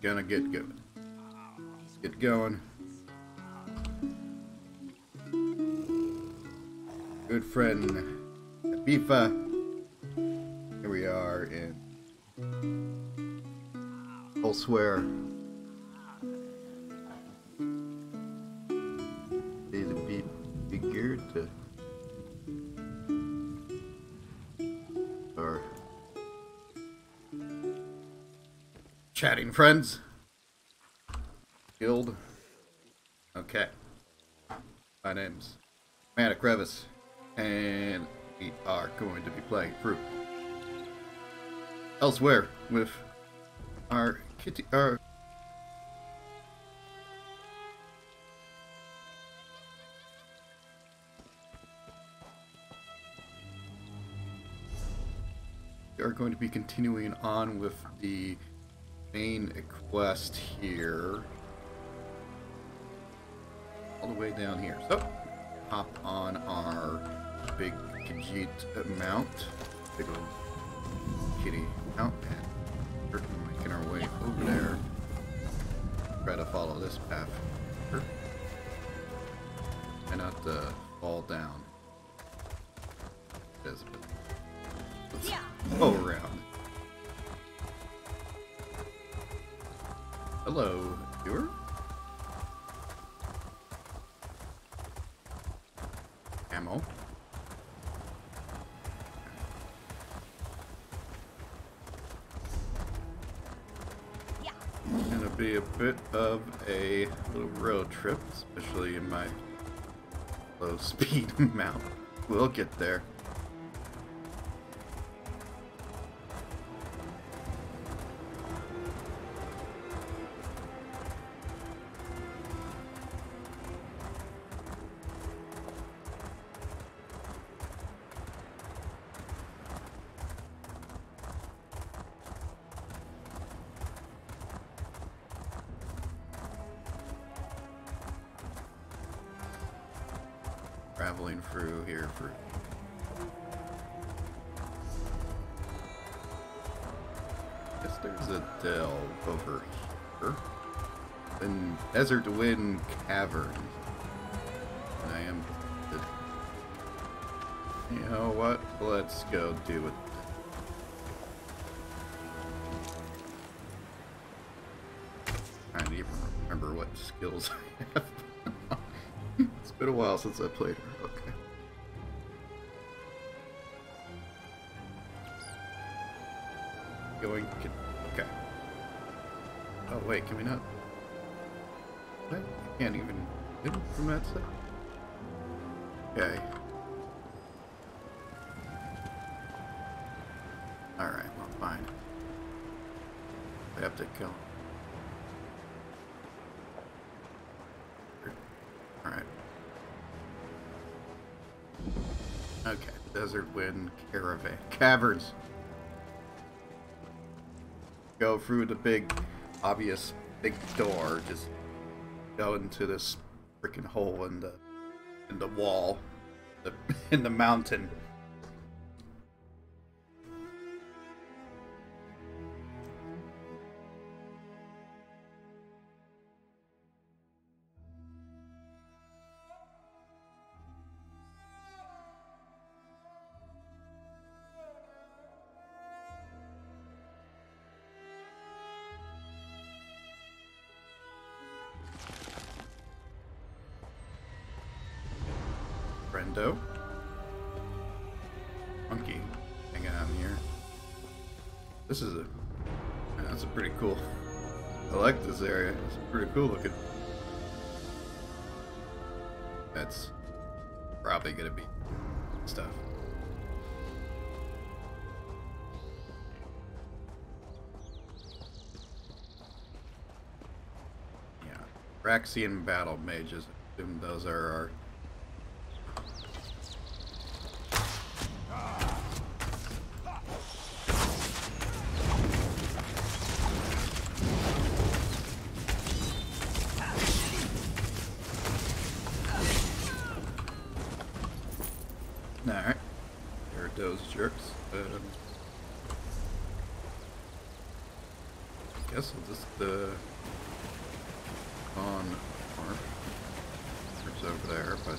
gonna get going. Get going. Good friend, Bifa. Here we are in Elsweyr. Need to be geared to, or chatting friends. Guild. Okay. My name's Manic Revis, and we are going to be playing through Elsweyr with our kitty. We are going to be continuing on with the main quest here. All the way down here. So, hop on our big Khajiit mount. Big old kitty mount. And we're making our way over there. Try to follow this path. Try not to fall down. Let's go around. Hello, viewer. Ammo. Yeah. It's gonna be a bit of a little road trip, especially in my low speed mount. We'll get there. Traveling through here for I guess there's a delve over here in Desert Wind Cavern. And I am you know what? Let's go do it. I don't even remember what skills I have. It's been a while since I played her. Okay. Going. Okay. Oh wait, can we not? What? I can't even hit him from that side. Okay. All right. Well, fine. I have to kill him. Alright. Okay, Desert Wind Caravan. Caverns! Go through the big, obvious, big door. Just go into this freaking hole in the wall. In the mountain. Friendo. Monkey hanging out here. This is a... That's a pretty cool... I like this area. It's pretty cool looking. That's probably gonna be stuff. Yeah. Raxian battle mages. I assume those are our... Alright. There are those jerks. I guess I'll just the on farm. It's over there, but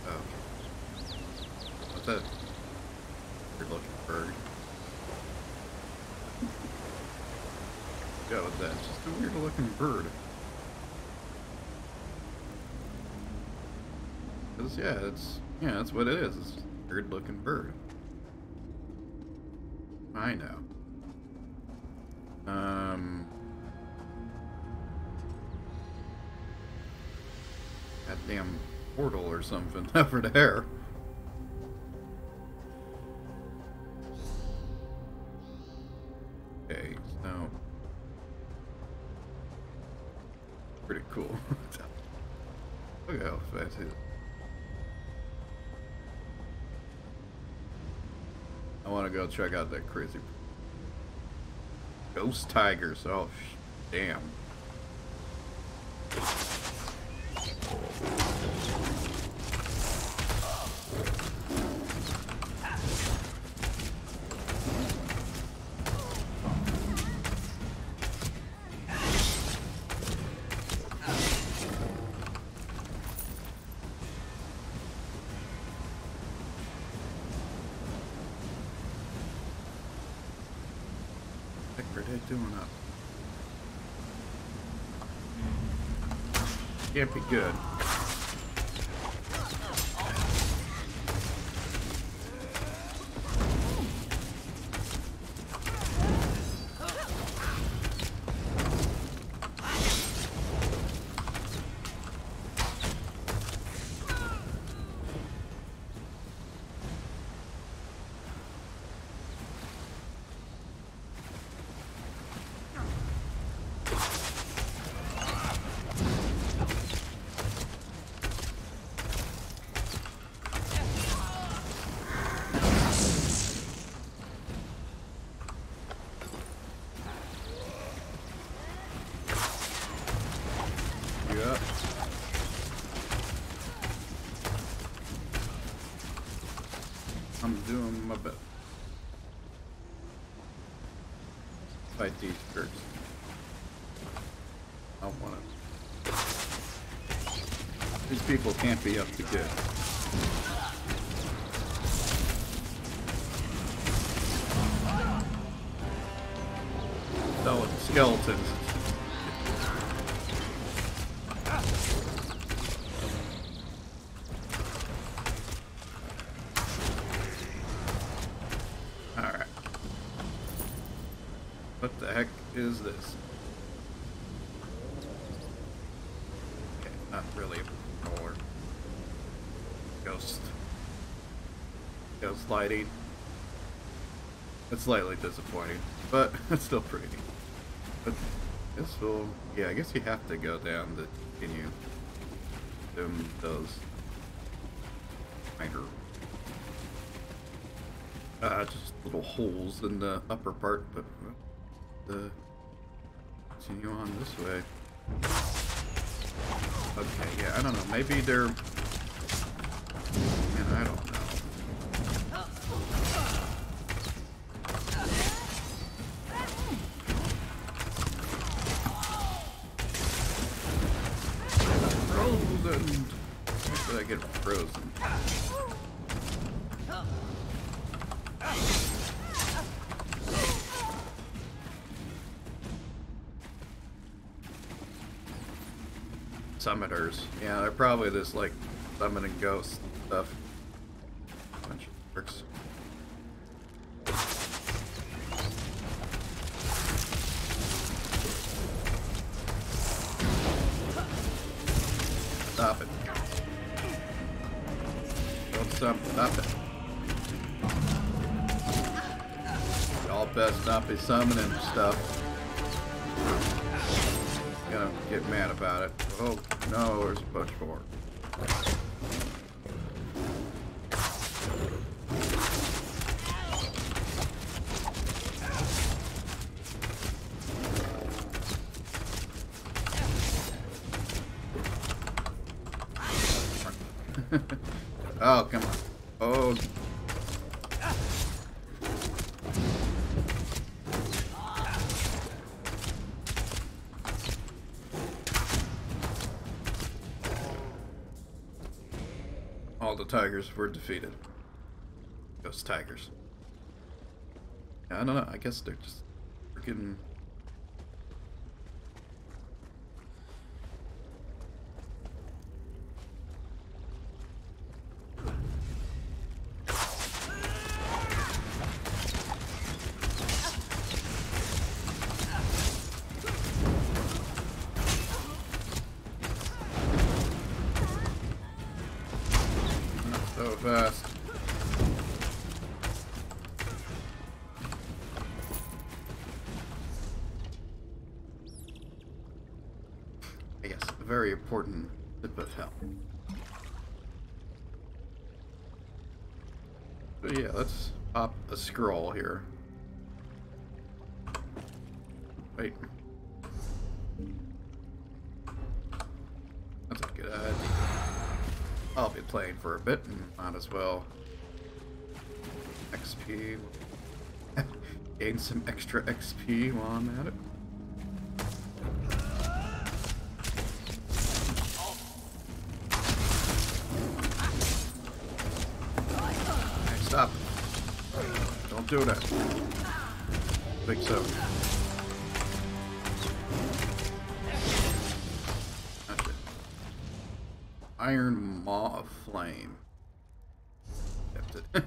oh, what's that? You're looking bird. Go with that. It's just a weird looking bird. Cause yeah, that's what it is. It's a weird looking bird. I know. Goddamn portal or something over there. Okay, so pretty cool. Look how fast it is. I want to go check out that crazy ghost tigers. Oh, damn. What are they doing up? Can't be good. Yep. I'm doing my best. Fight these jerks. I want to. These people can't be up to good. So with skeletons. What the heck is this? Okay, not really a roller. Ghost lighting. It's slightly disappointing, but it's still pretty neat. But this will, yeah, I guess you have to go down to continue doing those minor just little holes in the upper part, but continue on this way. Okay, yeah, I don't know. Maybe they're... Man, I don't know. Frozen! How did I get frozen? Summoners. Yeah, they're probably this, like, summoning ghost stuff. Bunch of tricks. Stop it. Don't stop it. Y'all best not be summoning stuff. Gonna get mad about it. Oh no, there's a bunch more. Oh, come on. Oh. All the tigers were defeated. Ghost tigers. I don't know. I guess they're just freaking. So fast. Yes, a very important tip of help. So yeah, let's pop a scroll here. Wait. That's a good idea. I'll be playing for a bit and might as well XP. Gain some extra XP while I'm at it. Hey, stop. Don't do that. I think so. Gotcha. Iron Maw of Flame. Kept it.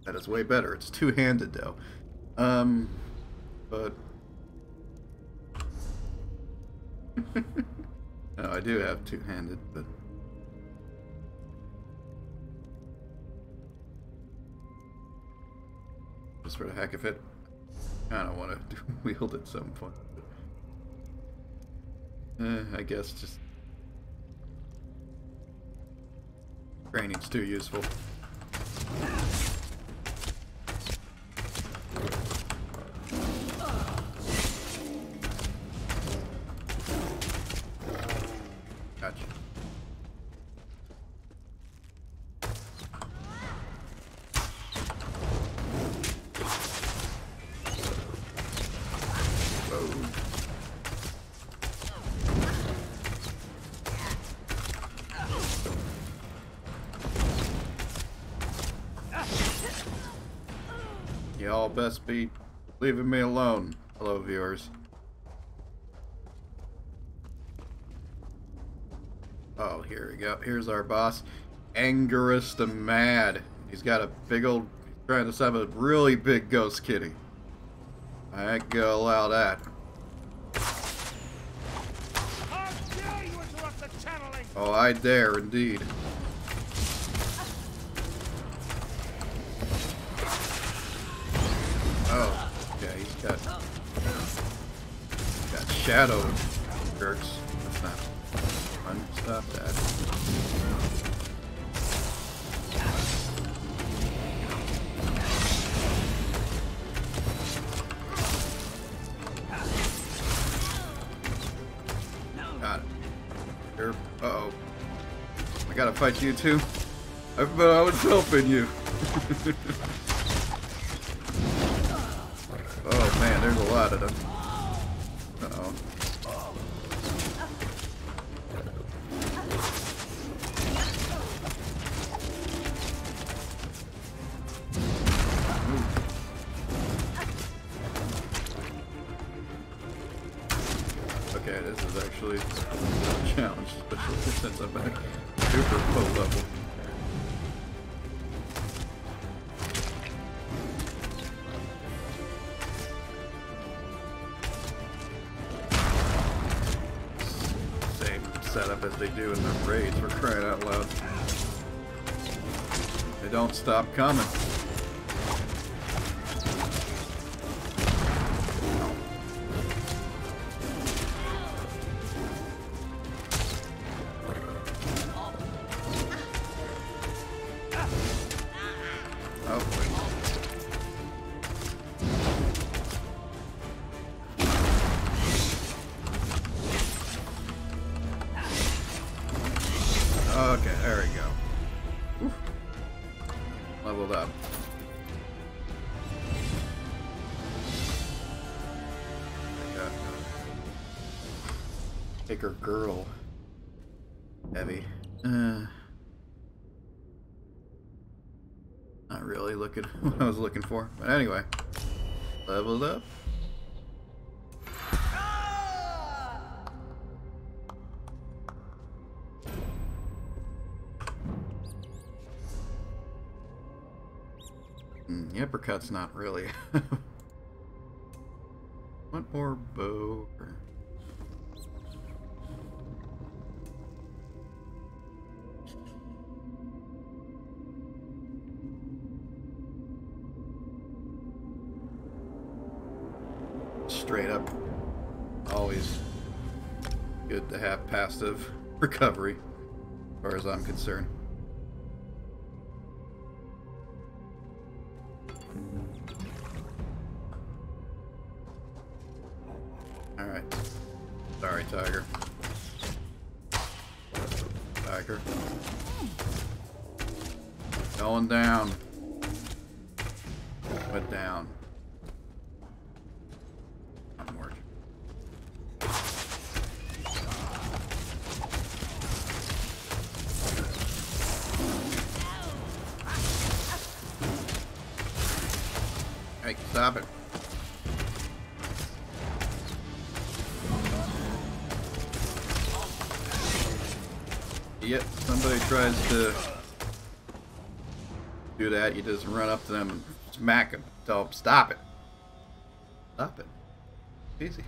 That is way better. It's two-handed though. But no, I do have two-handed, but just for the heck of it, I kind of want to wield at some point. I guess just training's too useful. Gotcha. Whoa. Y'all best be leaving me alone. Hello, viewers. Oh, here we go. Here's our boss, Angerus the Mad. He's got a big old, trying to summon a really big ghost kitty. I ain't gonna allow that. How dare you interrupt the channeling? Oh, I dare indeed. Oh, yeah, he's got shadow jerks. That's not fun. Stop that. Got it. Here. Uh-oh. I gotta fight you too? I was helping you. Oh man, there's a lot of them. Uh-oh. Okay, this is actually a challenge, especially since I'm at super low level. Setup as they do in the raids, we're crying out loud. They don't stop coming. Okay, there we go. Whew. Leveled up. Take her girl. Heavy. Not really looking what I was looking for. But anyway, leveled up. The uppercut's not really. One more bow. Straight up, always good to have passive recovery, as far as I'm concerned. Alright. Sorry, Tiger. Tiger. Going down. Went down. Onward. Hey, stop it. Yep, somebody tries to do that, you just run up to them and smack them. Tell them, stop it. Stop it. Easy.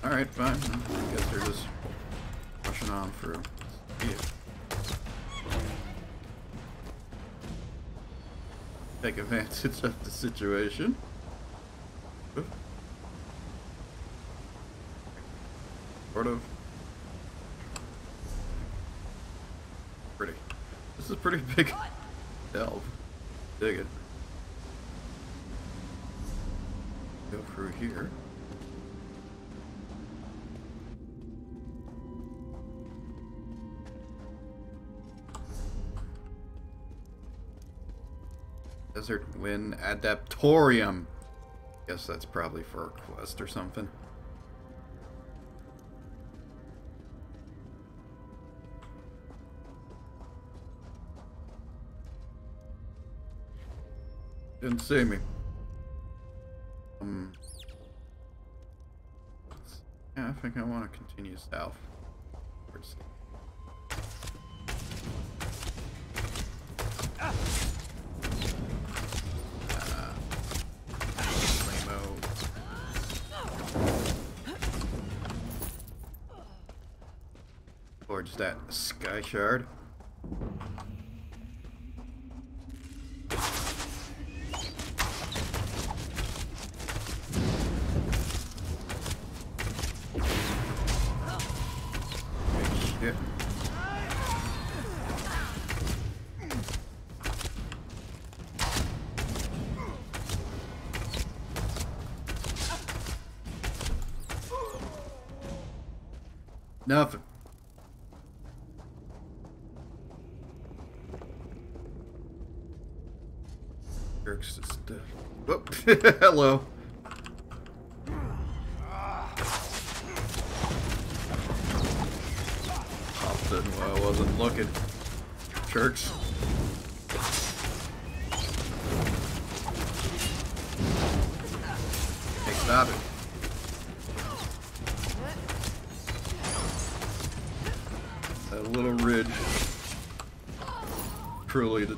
Alright, fine. I guess they're just rushing on through. Yeah. Take advantage of the situation. Sort of. Pretty. This is a pretty big delve. Dig it. Go through here. Desert Wind Adaptorium. Guess that's probably for a quest or something. Didn't see me. Yeah, I think I want to continue south. Towards that sky shard. Shit. Nothing. Jerks just, whoop. Hello. Popped in while I wasn't looking. Jerks. Hey, stop it. That little ridge. Truly the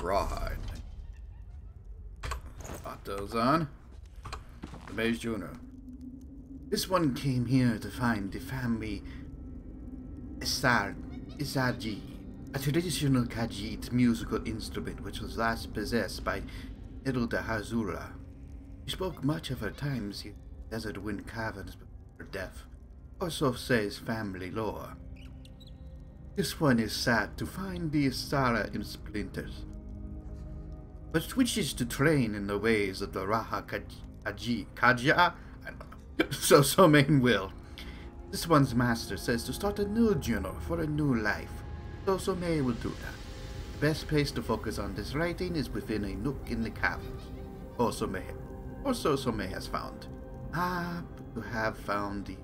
rawhide. Put those on. The Mage Juno. This one came here to find the family Isarji, a traditional Khajiit musical instrument which was last possessed by Hilda Hazura. She spoke much of her times in Desert Wind Caverns before death, or so says family lore. This one is sad to find the Isara in splinters, but wishes to train in the ways of the Kaja? I don't know. So Somei will. This one's master says to start a new journal for a new life. So Somei will do that. The best place to focus on this writing is within a nook in the caverns. Or so Somei has found. Ah, but to have found the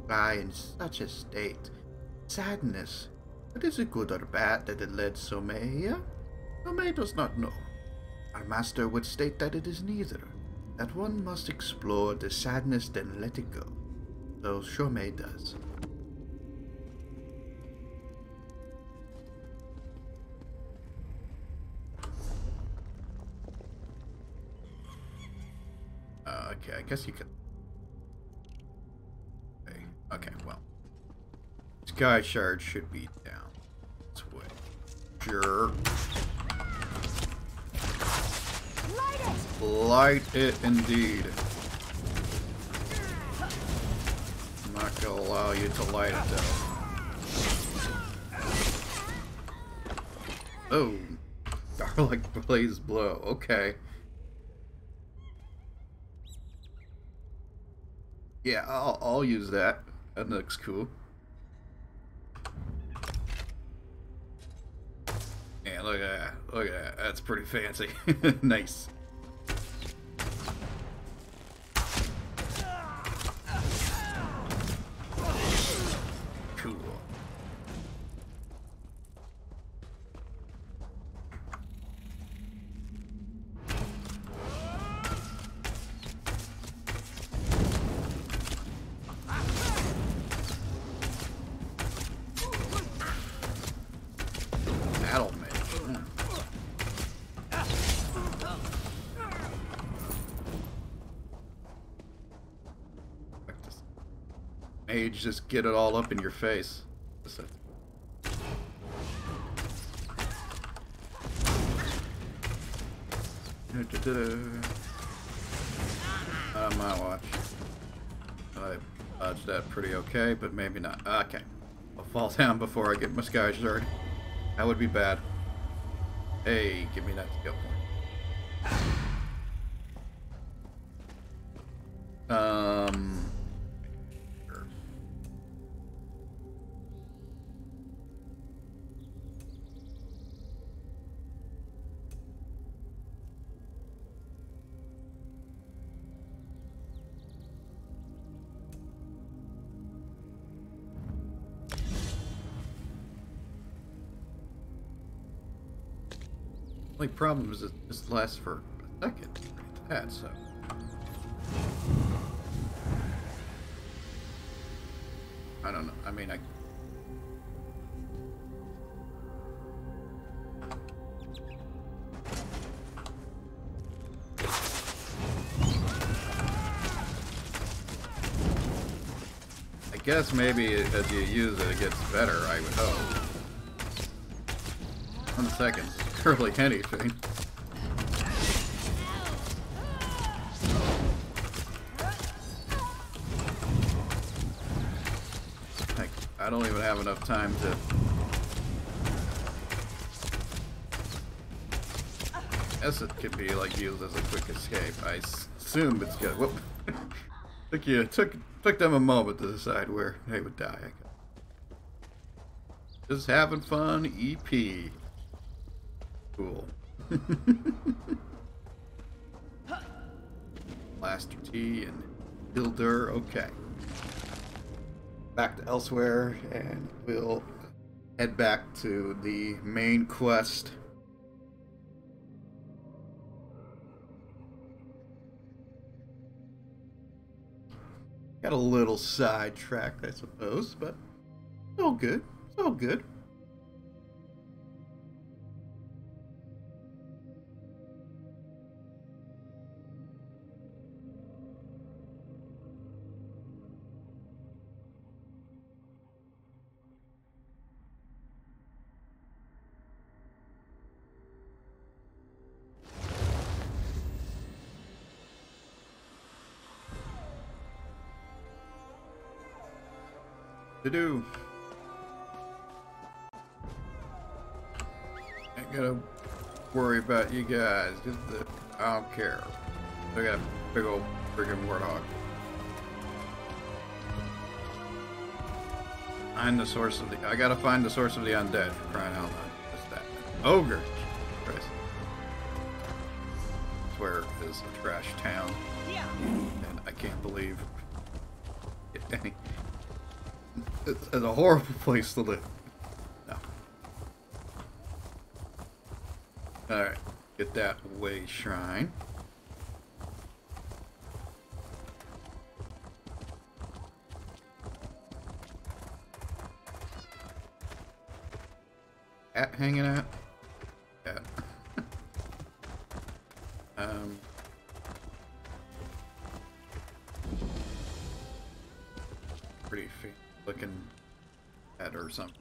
fly in such a state. Sadness. But is it good or bad that it led Somei here? Somei does not know. Our master would state that it is neither. That one must explore the sadness, then let it go. So Somei does. Okay, I guess you could. Okay, well. Sky Shard should be down this way. Sure. Light it! Light it indeed. I'm not gonna allow you to light it though. Oh. Garlic blaze blow. Okay. Yeah, I'll use that. That looks cool. Yeah, look at that. Look at that. That's pretty fancy. Nice. Cool. Battle mage. Mage, just get it all up in your face. On my watch. I dodged that pretty okay, but maybe not. Okay. I'll fall down before I get my Sky Shard. That would be bad. Hey, give me that skill point. Sure. Only problem is it just lasts for a second. That so. I don't know. I mean, I guess maybe as you use it, it gets better. I would hope. 1 second. Barely anything. Like, I don't even have enough time to. I guess it could be like used as a quick escape. I assume it's good. Whoop. Took them a moment to decide where they would die. Just having fun, EP. Cool. Blaster T and Builder. Okay. Back to Elsweyr, and we'll head back to the main quest. Got a little sidetracked, I suppose, but it's all good. It's all good. To do. Ain't gonna worry about you guys. I don't care. I gotta Big old friggin' warthog. Find the source of the. I gotta find the source of the undead for crying out loud. What's that? Ogre. Christ. Elsweyr is a trash town, and I can't believe it's a horrible place to live. No. All right, get that way shrine. Cat hanging out. Cat. Pretty looking at her or something.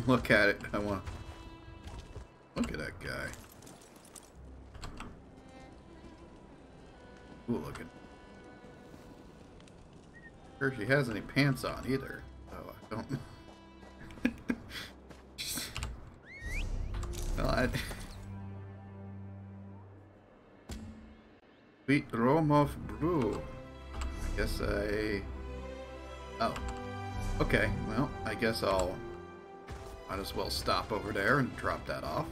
Look at it. I want to look at that guy. Cool looking. Sure if she has any pants on either. Oh, I don't. Well, Sweet rum of brew. I guess I. Oh. Okay. Well, I guess might as well stop over there and drop that off.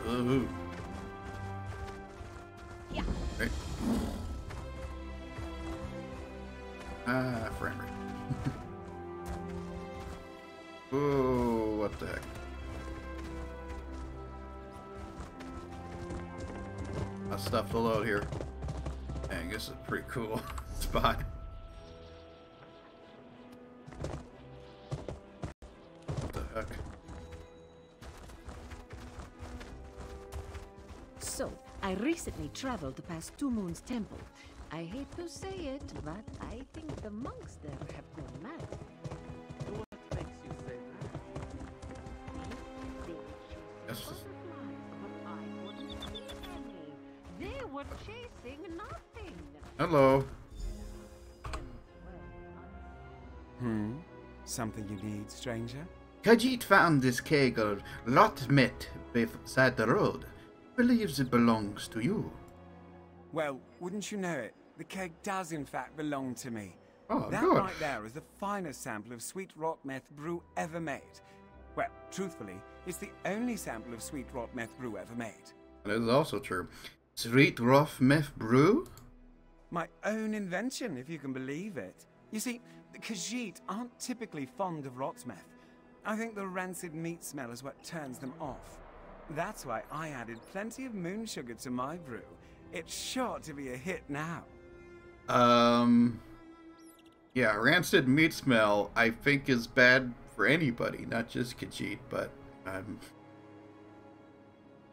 Ooh. Yeah. Okay. Frame rate. Ooh, what the heck? Stuff to load here. Dang, this is a pretty cool spot. What the heck? So, I recently traveled past Two Moons Temple. I hate to say it, but I think the monks there have gone mad. What makes you say that? Yes. They were chasing nothing. Hello. Something you need, stranger? Khajiit found this keg of Rotmet beside the road. Believes it belongs to you. Well, wouldn't you know it? The keg does in fact belong to me. Oh, that good. right there is the finest sample of sweet rot meth brew ever made. Well, truthfully, it's the only sample of sweet rot meth brew ever made. That is also true. Sweet rough meth brew? My own invention, if you can believe it. You see, the Khajiit aren't typically fond of rot meth. I think the rancid meat smell is what turns them off. That's why I added plenty of moon sugar to my brew. It's sure to be a hit now. Yeah, rancid meat smell, I think, is bad for anybody, not just Khajiit, but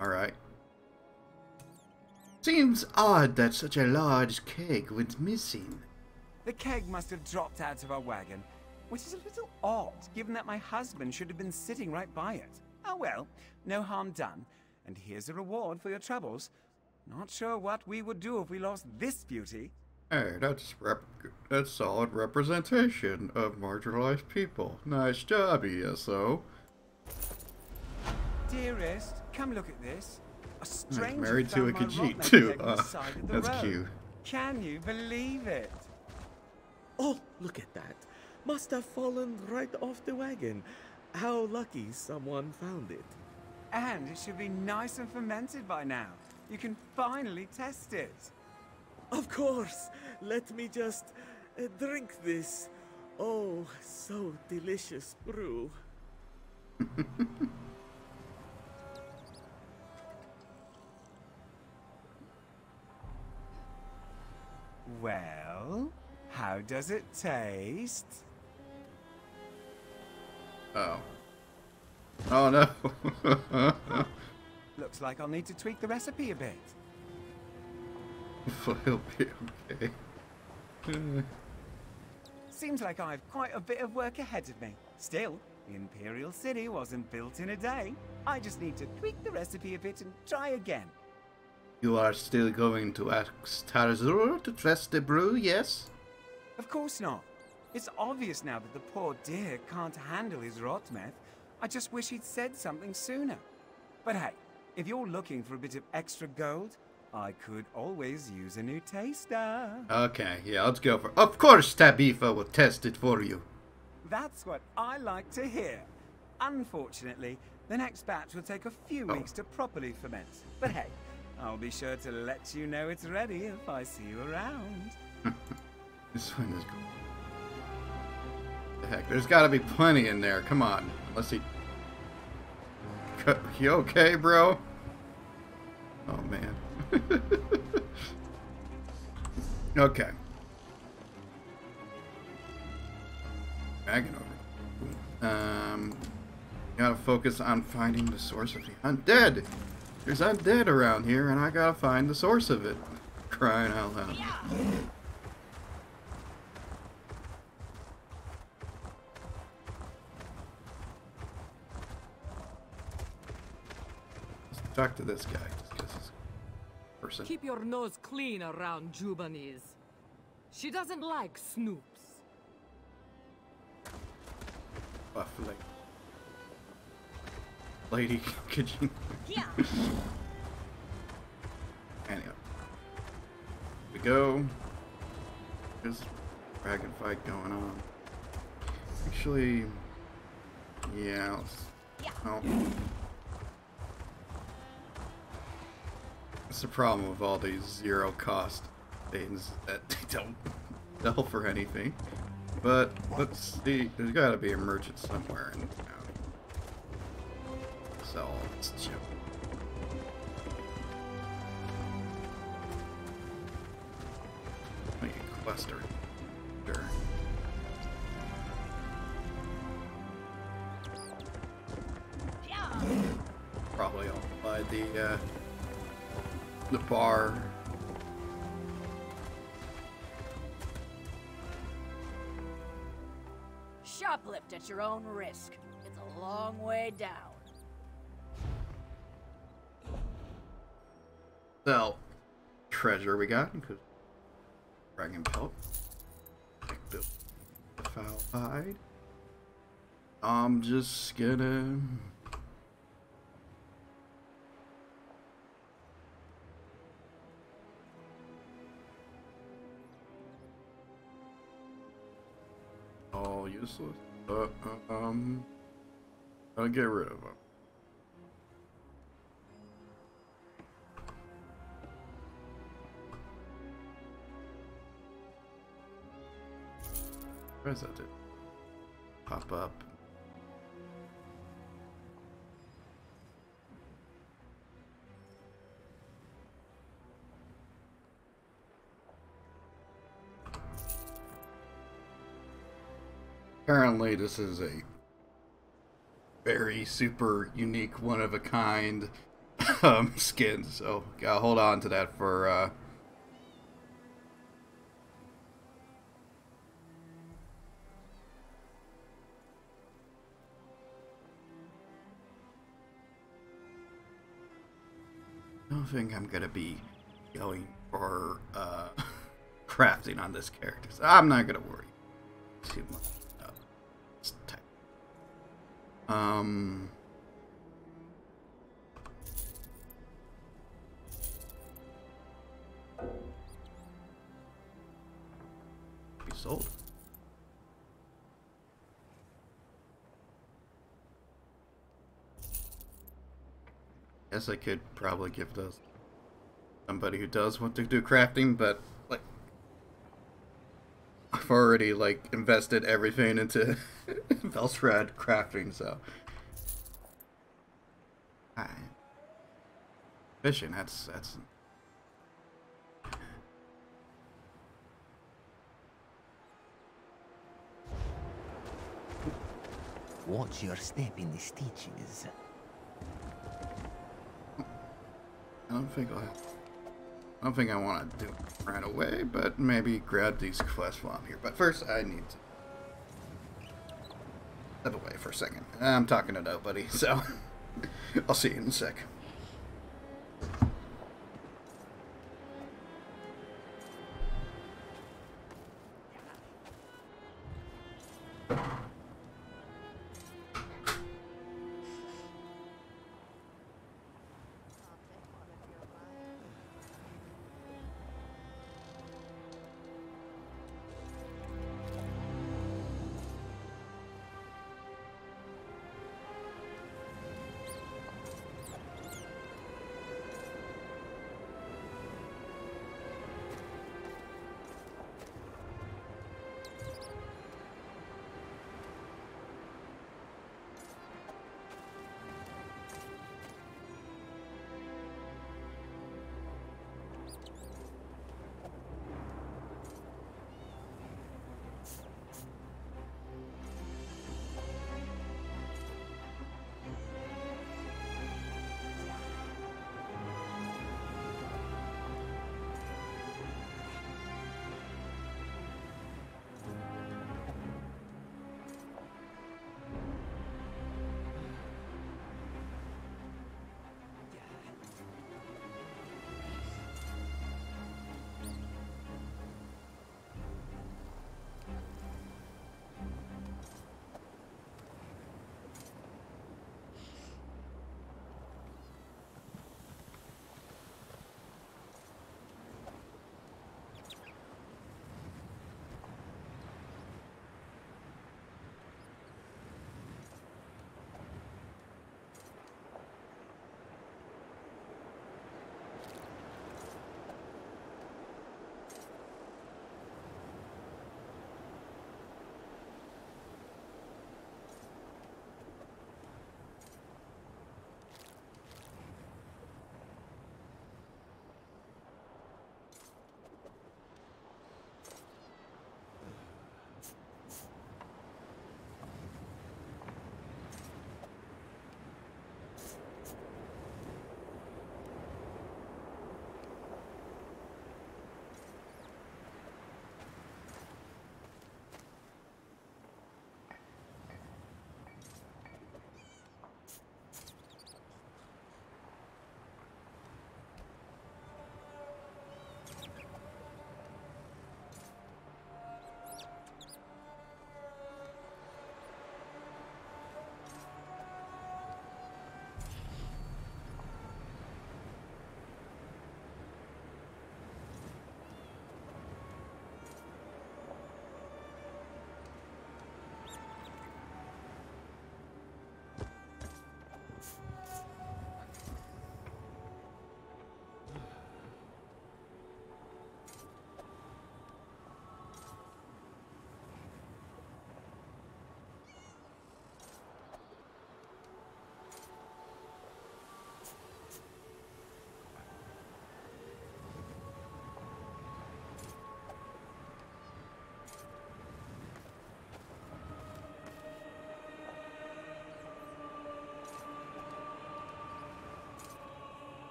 alright. Seems odd that such a large keg went missing. The keg must have dropped out of our wagon, which is a little odd, given that my husband should have been sitting right by it. Oh well, no harm done. And here's a reward for your troubles. Not sure what we would do if we lost this beauty. Hey, that's solid representation of marginalized people. Nice job, ESO. Dearest, come look at this. A stranger married to a found my Khajiit, rock too. keg on the side of the That's road. cute. Can you believe it? Oh, look at that. Must have fallen right off the wagon. How lucky someone found it. And it should be nice and fermented by now. You can finally test it. Of course. Let me just drink this. Oh, so delicious brew. Well, how does it taste? Oh. Oh no. Looks like I'll need to tweak the recipe a bit. It'll be okay. Seems like I've quite a bit of work ahead of me. Still, the Imperial City wasn't built in a day. I just need to tweak the recipe a bit and try again. You are still going to ask Tarzur to test the brew, yes? Of course not. It's obvious now that the poor dear can't handle his rot meth. I just wish he'd said something sooner. But hey, if you're looking for a bit of extra gold, I could always use a new taster. Okay, yeah, let's go for. Of course, Tabitha will test it for you. That's what I like to hear. Unfortunately, the next batch will take a few weeks to properly ferment. But hey, I'll be sure to let you know it's ready if I see you around. This one is cool. The heck, there's got to be plenty in there. Come on, unless he. You okay, bro? Oh man. Okay. Dragon over. Gotta focus on finding the source of the undead. There's undead around here, and I gotta find the source of it. Crying out loud. Let's talk to this guy. Just 'cause he's a person. Keep your nose clean around Jubanis. She doesn't like snoops. Buff lady, could you? Yeah. Anyway, we go. There's a dragon fight going on. Actually, yeah. Oh. That's the problem with all these zero cost things that they don't sell for anything. But let's see. There's got to be a merchant somewhere in town. Sell all this chip. Make a cluster. Sure. Probably I'll buy the bar. Shoplift at your own risk. It's a long way down. Sell treasure we got. Dragon pelt. The foul hide. I'm just gonna. All useless. I'll get rid of them. Where's that? Pop up. Apparently this is a very super unique, one of a kind skin, so gotta hold on to that for I don't think I'm gonna be going for crafting on this character, so I'm not gonna worry too much. Be sold. Guess I could probably give those somebody who does want to do crafting, but like I've already like invested everything into Elsweyr crafting, so fishing. That's Watch your step in the stitches. I don't think I want to do it right away, but maybe grab these quests while I'm here. But first, I need to step away for a second. I'm talking to nobody, so I'll see you in a sec.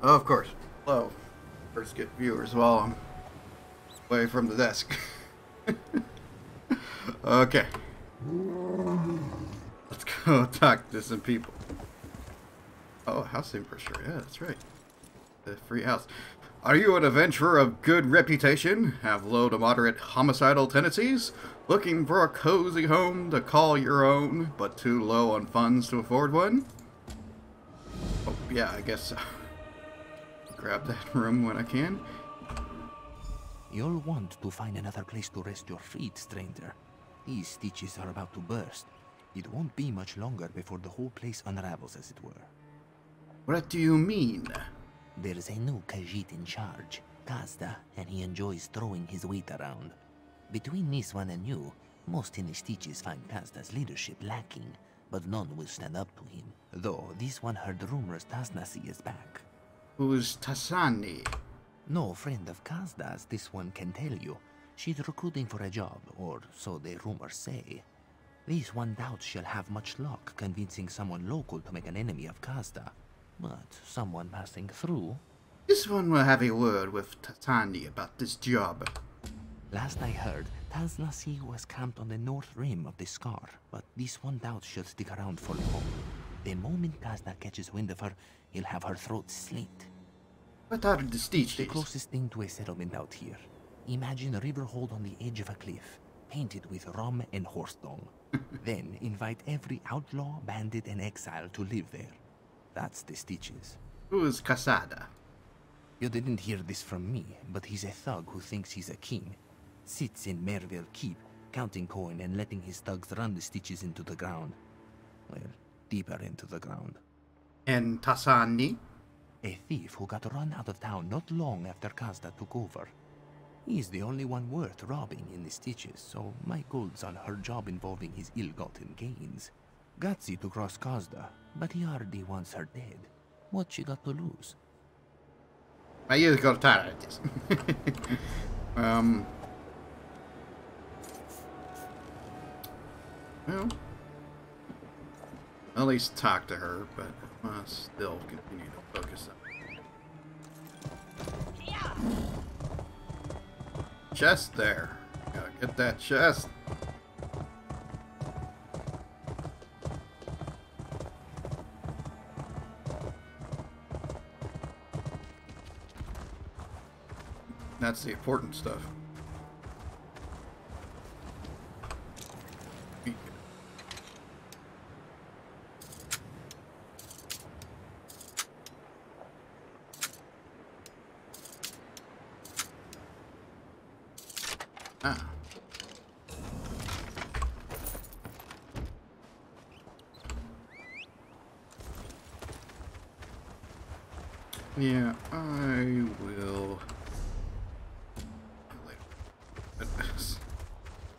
Oh, of course. Hello. First get viewers while I'm away from the desk. Okay. Let's go talk to some people. Oh, housing for sure. Yeah, that's right. The free house. Are you an adventurer of good reputation? Have low to moderate homicidal tendencies? Looking for a cozy home to call your own, but too low on funds to afford one? Oh, yeah, I guess so. Grab that room when I can. You'll want to find another place to rest your feet, stranger. These stitches are about to burst. It won't be much longer before the whole place unravels, as it were. What do you mean? There's a new Khajiit in charge, Kazda, and he enjoys throwing his weight around. Between this one and you, most in the stitches find Kazda's leadership lacking, but none will stand up to him. Though this one heard rumors Tasnasi is back. Who's Tasani? No friend of Kazda's, this one can tell you. She's recruiting for a job, or so the rumors say. This one doubts she'll have much luck convincing someone local to make an enemy of Kazda. But someone passing through... This one will have a word with Tasani about this job. Last I heard, Tasnasi was camped on the north rim of the scar, but this one doubts she'll stick around for long. The moment Kazda catches wind of her, he'll have her throat slit. What are the stitches? The closest thing to a settlement out here. Imagine a river hold on the edge of a cliff, painted with rum and horse dung. Then invite every outlaw, bandit, and exile to live there. That's the stitches. Who is Casada? You didn't hear this from me, but he's a thug who thinks he's a king. Sits in Merville Keep, counting coin and letting his thugs run the stitches into the ground. Well, deeper into the ground. And Tasani? A thief who got run out of town not long after Kazda took over. He's the only one worth robbing in the stitches, so my gold's on her job involving his ill-gotten gains. Gutsy to cross Kazda, but he already wants her dead. What she got to lose? I just got tired of this. Well, at least talk to her, but I must still continue to focus on chest there. Gotta get that chest. That's the important stuff. Ah. Yeah, I will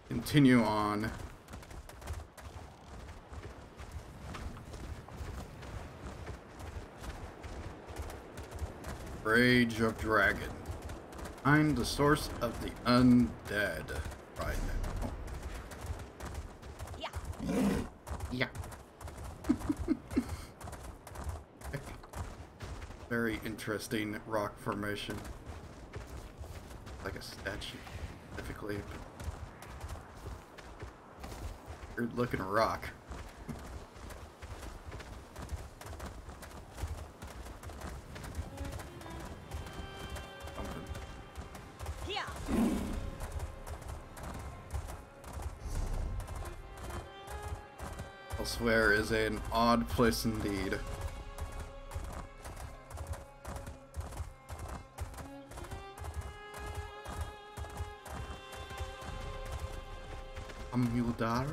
continue on. Rage of Dragon. Find the source of the undead. Right now. Yeah. Yeah. Very interesting rock formation. Like a statue, specifically. Weird looking rock. Elsweyr is an odd place indeed. Amudar?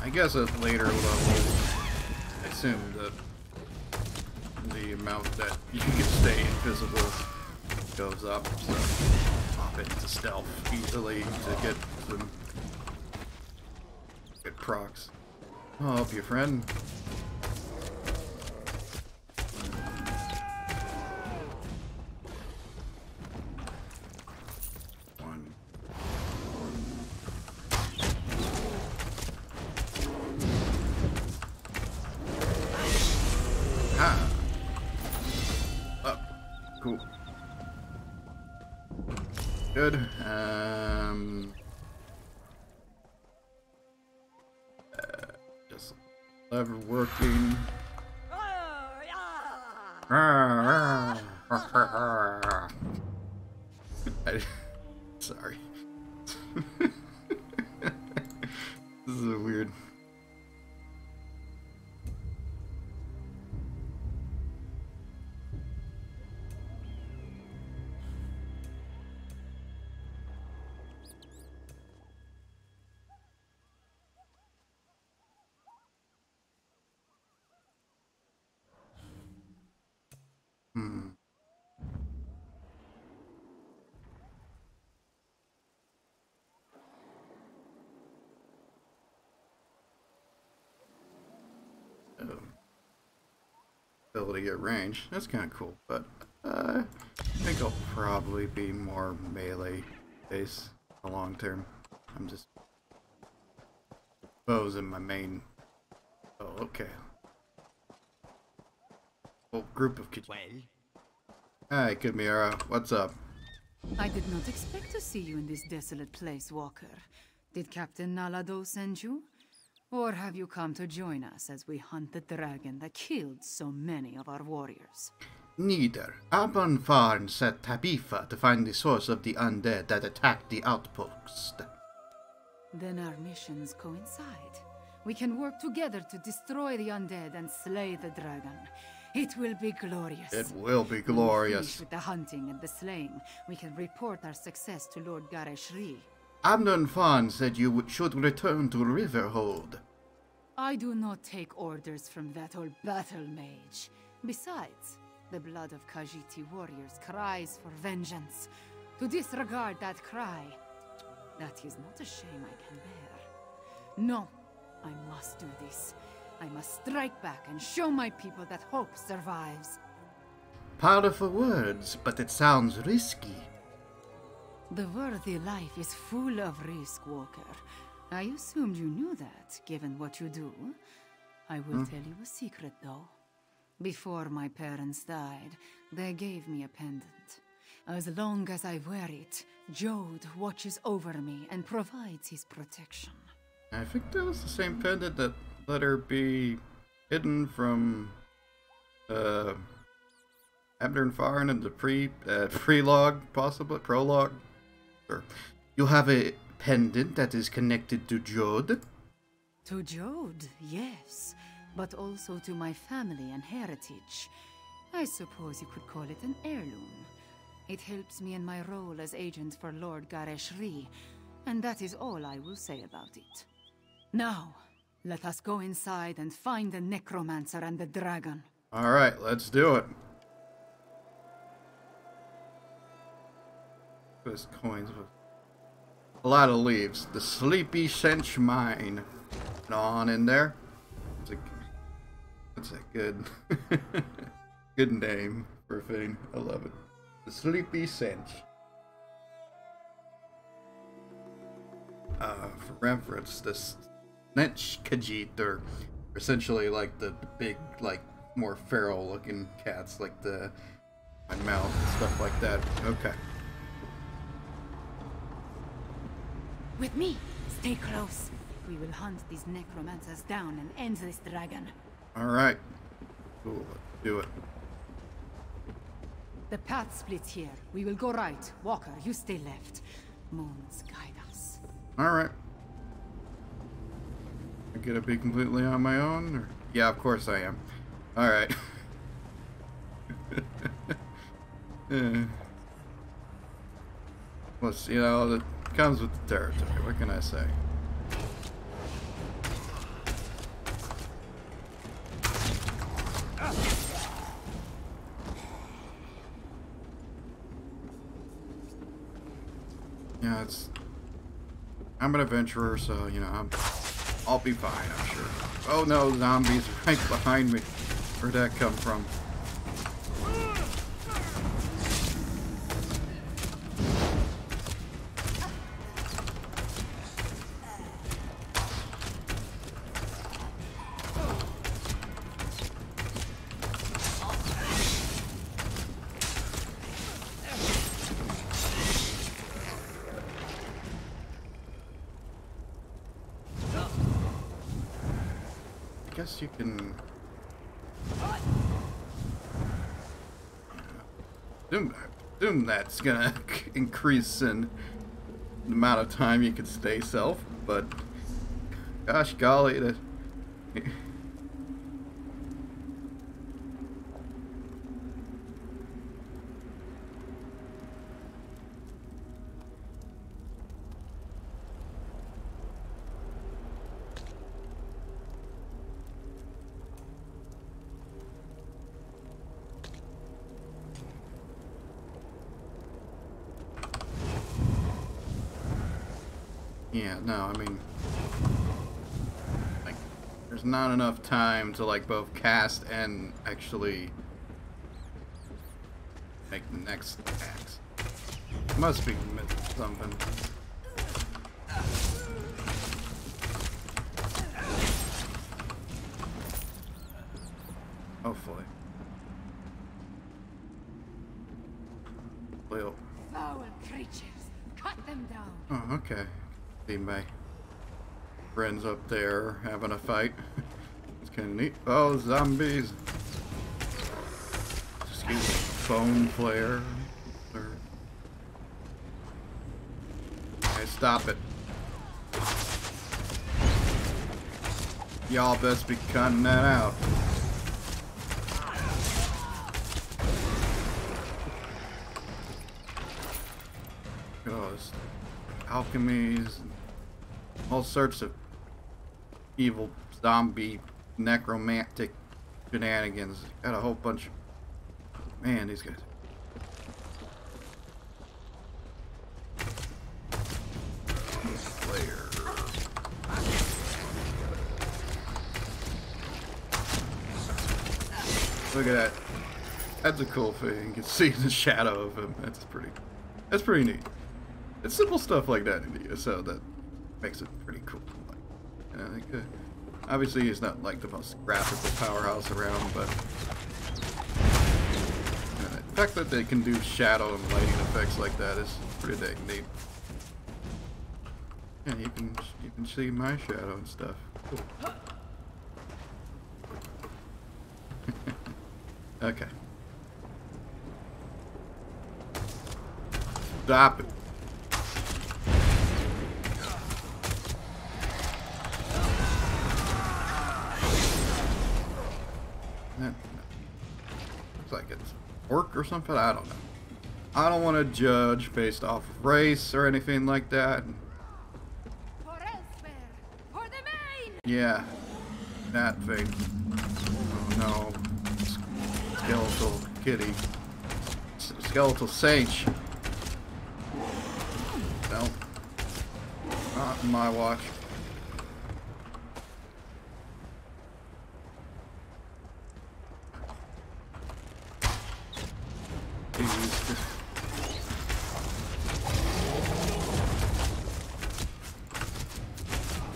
I guess at later levels, I assume that the amount that you can stay invisible goes up, so into stealth easily to get some good procs. I'll help you, friend. One. Ah. Oh, cool. Good. Just lever working. Sorry. This is a weird. Ability at range. That's kind of cool, but I think I'll probably be more melee based in the long term. I'm just bows in my main. Oh, okay. Whole group of kids. Well, Hi, Kidmiara. What's up? I did not expect to see you in this desolate place, Walker. Did Captain Nalado send you? Or have you come to join us as we hunt the dragon that killed so many of our warriors? Neither. Aban Farn set Tabifa to find the source of the undead that attacked the outpost. Then our missions coincide. We can work together to destroy the undead and slay the dragon. It will be glorious. It will be When we glorious. finish with the hunting and the slaying, we can report our success to Lord Gareshri. Abnon Farn said you should return to Riverhold. I do not take orders from that old battle mage. Besides, the blood of Khajiiti warriors cries for vengeance. To disregard that cry, that is not a shame I can bear. No, I must do this. I must strike back and show my people that hope survives. Powerful words, but it sounds risky. The worthy life is full of risk, Walker. I assumed you knew that, given what you do. I will tell you a secret, though. Before my parents died, they gave me a pendant. As long as I wear it, Jode watches over me and provides his protection. I think that was the same pendant that let her be hidden from Abner Farn in the prologue, possibly prologue. Sure. You have a pendant that is connected to Jode. To Jode, yes, but also to my family and heritage. I suppose you could call it an heirloom. It helps me in my role as agent for Lord Gareshri, and that is all I will say about it. Now, let us go inside and find the necromancer and the dragon. Alright, let's do it. This coins with a lot of leaves. The Sleepy Cinch Mine. On in there. That's a good good name for a thing. I love it. The Sleepy Cinch. For reference, the Snitch Khajiit are essentially like the big, like more feral looking cats, like the my mouth and stuff like that. Okay. With me, stay close. We will hunt these necromancers down and end this dragon. Alright. Cool, let's do it. The path splits here. We will go right. Walker, you stay left. Moons guide us. Alright. I'm gonna be completely on my own? Or... Yeah, of course I am. Alright. Plus, you know, it comes with the territory. What can I say? Yeah, I'm an adventurer, so you know I'll be fine, I'm sure. Oh no, zombies right behind me. Where'd that come from? I guess you can assume that's gonna increase in the amount of time you can stay self, but gosh golly, yeah, no, I mean, like, there's not enough time to, like, both cast and actually make the next axe. Must be missing something. Hopefully. Well. Foul creatures, cut them down. Oh, okay. See my friends up there having a fight. It's kind of neat. Oh, zombies! Excuse me. Bone flare. Hey, stop it! Y'all best be cutting that out. Alchemies, all sorts of evil zombie necromantic shenanigans. Got a whole bunch of, man, these guys. Elsweyr. Look at that. That's a cool thing. You can see the shadow of him. That's pretty neat. It's simple stuff like that in the ESO that makes it pretty cool. And I think, obviously he's not like the most graphical powerhouse around, but the fact that they can do shadow and lighting effects like that is pretty dang neat. Yeah, you can see my shadow and stuff. Cool. Okay. Stop it. Looks like it's orc or something. I don't know. I don't want to judge based off of race or anything like that. For Elsweyr, for the main. Yeah, that thing. Oh no, skeletal kitty, skeletal sage. No, not in my watch.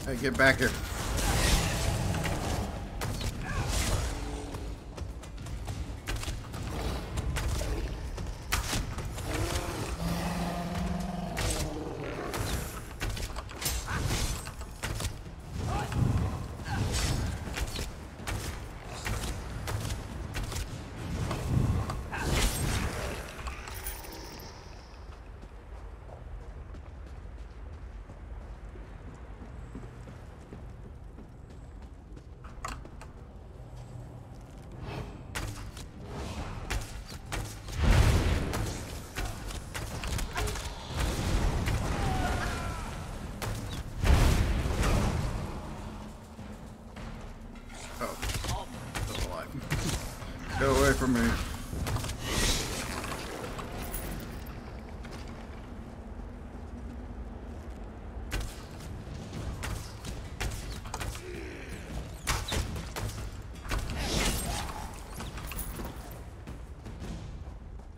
Hey, get back here. Go away from me.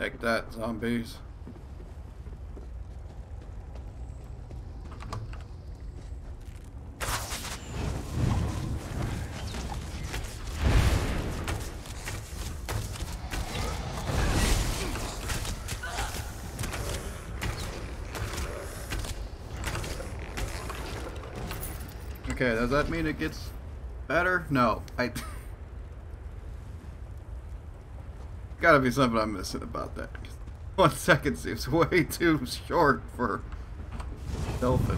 Take that, zombies. Okay, does that mean it gets better? No. Gotta be something I'm missing about that. 1 second seems way too short for Dolphin.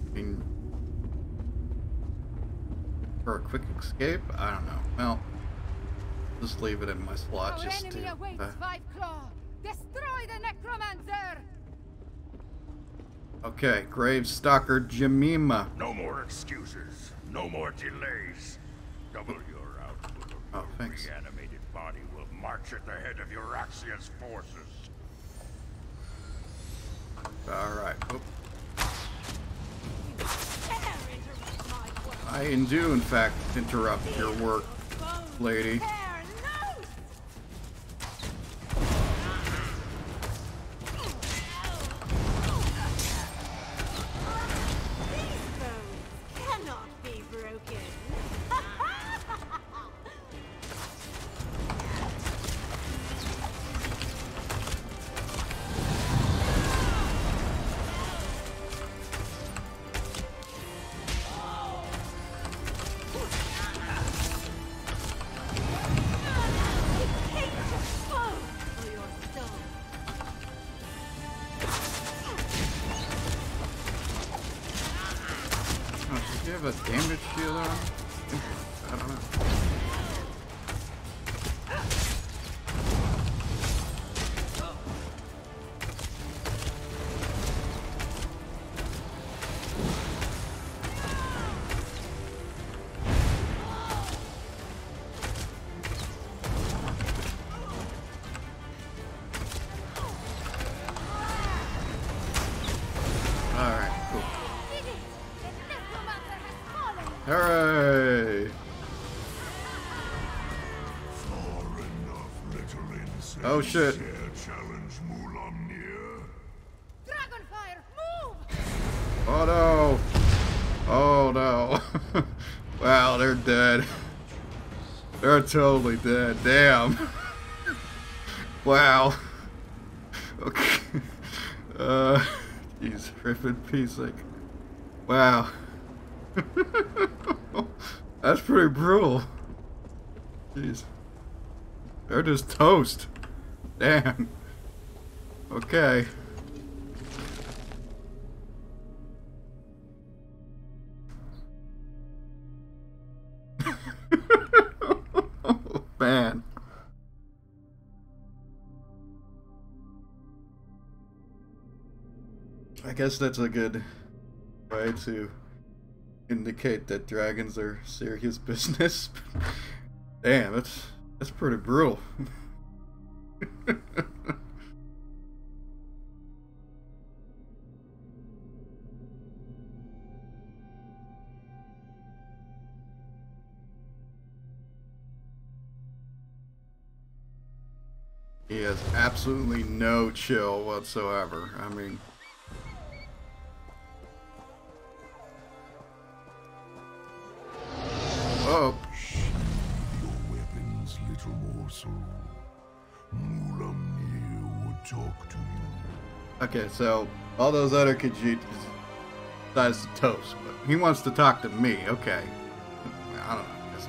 I mean, for a quick escape? I don't know. Well, just leave it in my slot Our just enemy to... awaits, Claw. Destroy the necromancer! Okay, Grave Stalker Jemima. No more excuses. No more delays. Double your output or Oh, your thanks. reanimated body will march at the head of Euraxia's forces. Alright. Oh. Dare interrupt my work. I do, in fact, interrupt your work, lady. Dare, no! These bones cannot be broken. Hate your foe for your soul. Oh, does he have a damage shield on? I don't know. Alright, cool. Did it! The necromancer has fallen! Hooray! Far enough, little insect. Oh shit. Dare challenge Mulamnir. Dragonfire, move! Oh no! Oh no! Wow, they're dead. They're totally dead. Damn. Wow. Okay. Jeez, Griffin Piesek. Wow. That's pretty brutal. Jeez. They're just toast. Damn. Okay. Oh, man. I guess that's a good way to indicate that dragons are serious business. Damn, that's pretty brutal. He has absolutely no chill whatsoever. I mean... Oh. Your weapons, little morsel. Mulamnir would talk to you. Okay, so all those other Khajiit decides to toast, but he wants to talk to me. Okay. I don't know. I guess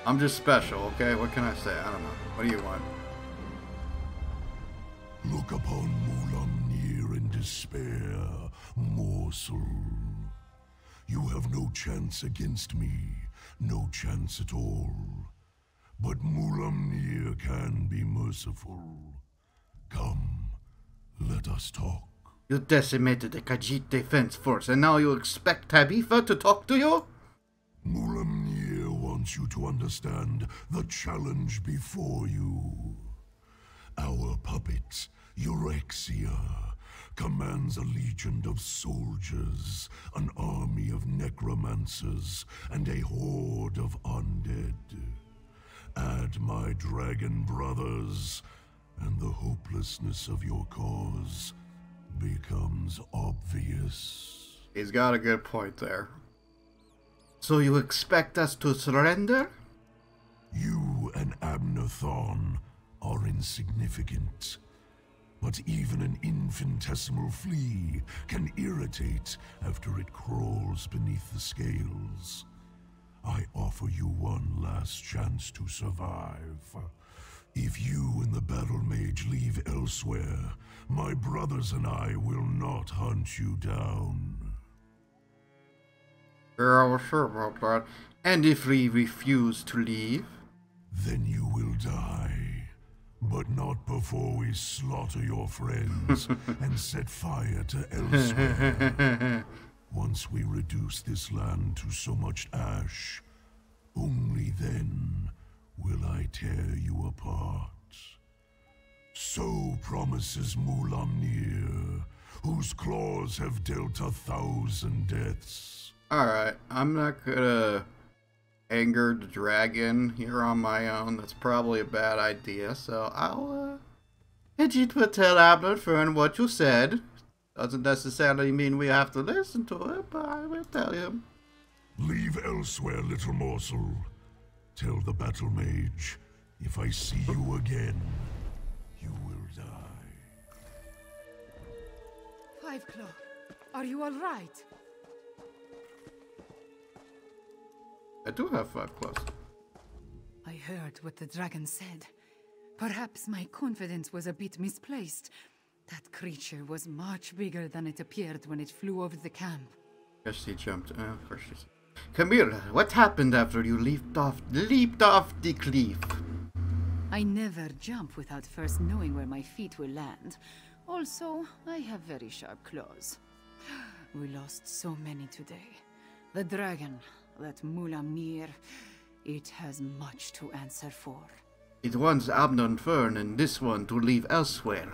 I'm just special, okay? What can I say? I don't know. What do you want? Look upon Mulamnir in despair, morsel. You have no chance against me, no chance at all. But Mulamnir can be merciful. Come, let us talk. You decimated the Khajiit defense force, and now you expect Tabitha to talk to you? Mulamnir wants you to understand the challenge before you. Our puppet, Euraxia, commands a legion of soldiers, an army of necromancers, and a horde of undead. Add my dragon brothers, and the hopelessness of your cause becomes obvious. He's got a good point there. So you expect us to surrender? You and Abnathon are insignificant, but even an infinitesimal flea can irritate after it crawls beneath the scales. I offer you one last chance to survive. If you and the battle mage leave Elsweyr, my brothers and I will not hunt you down. Yeah, I was sure about that. And if we refuse to leave? Then you will die. But not before we slaughter your friends and set fire to Elsweyr. Once we reduce this land to so much ash, only then will I tear you apart. So promises Mulamnir, whose claws have dealt 1,000 deaths. Alright, I'm not gonna anger the dragon here on my own. That's probably a bad idea, so I'll Khajiit will tell Abnathon what you said. Doesn't necessarily mean we have to listen to it, but I will tell him. Leave Elsweyr, little morsel. Tell the battle mage, if I see you again, you will die. Five Claw, are you all right? I do have 5 claws. I heard what the dragon said. Perhaps my confidence was a bit misplaced. That creature was much bigger than it appeared when it flew over the camp. Yes, he jumped. Of course she said. Camilla, what happened after you leaped off the cliff? I never jump without first knowing where my feet will land. Also, I have very sharp claws. We lost so many today. The dragon, that Mulamnir, it has much to answer for. It wants Abnathon and this one to leave Elsweyr.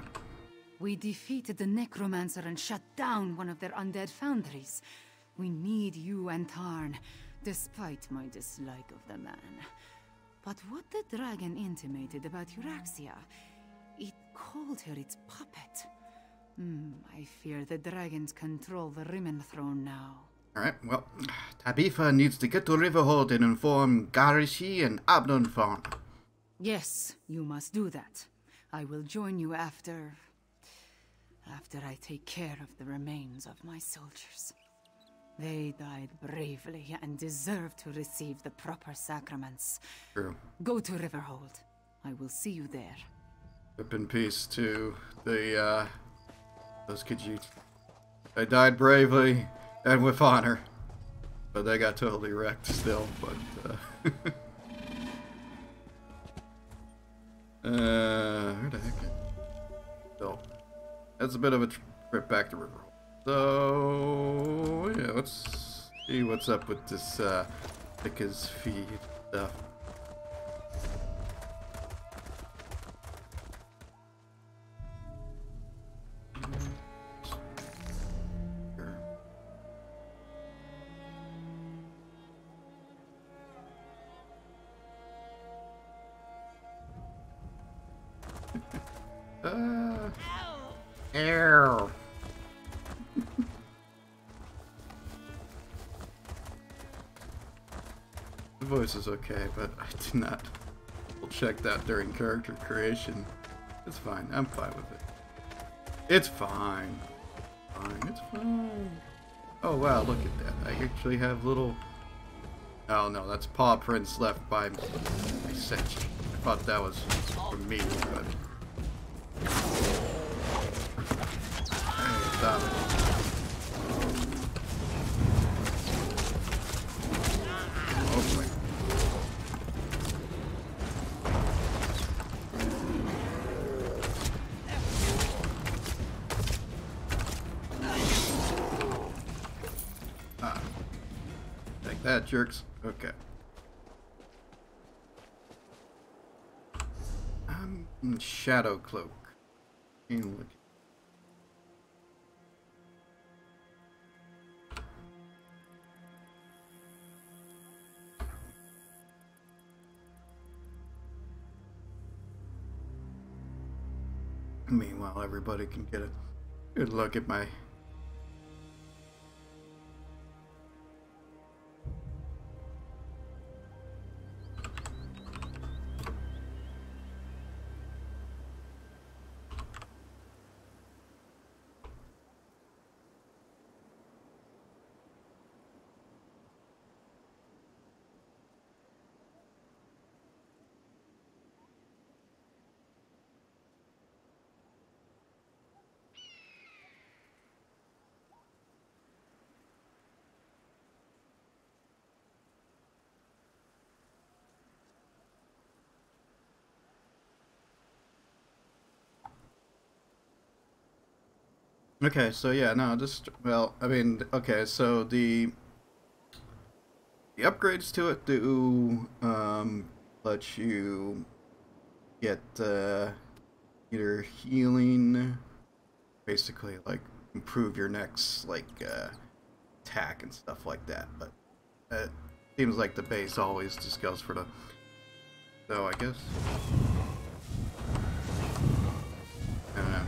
We defeated the necromancer and shut down one of their undead foundries. We need you and Tarn, despite my dislike of the man. But what the dragon intimated about Euraxia, it called her its puppet. I fear the dragons control the Rimmen throne now. Alright, well, Tabitha needs to get to Riverhold and inform Garishi and Abnathon. Yes, you must do that. I will join you after I take care of the remains of my soldiers. They died bravely and deserve to receive the proper sacraments. True. Go to Riverhold. I will see you there. Rip in peace to the, those Khajiit. They died bravely and with honor. But they got totally wrecked still, but, where the heck? So, that's a bit of a trip back to Riverhold. So, yeah, let's see what's up with this, thick as feed stuff. Ow. The voice is okay, but I did not. We'll check that during character creation. It's fine. I'm fine with it. It's fine. It's fine. Oh wow, look at that. I actually have little... Oh no, that's paw prints left by my Senchi. I thought that was for me, but... Hey, stop it. Oh boy. Take that, jerks. Okay. Shadow Cloak. Meanwhile, everybody can get a good look at my... Okay, so yeah, no, just, well, I mean, okay, so the upgrades to it do let you get either healing, basically like improve your next like attack and stuff like that, but it seems like the base always just goes for the, so I guess I don't know.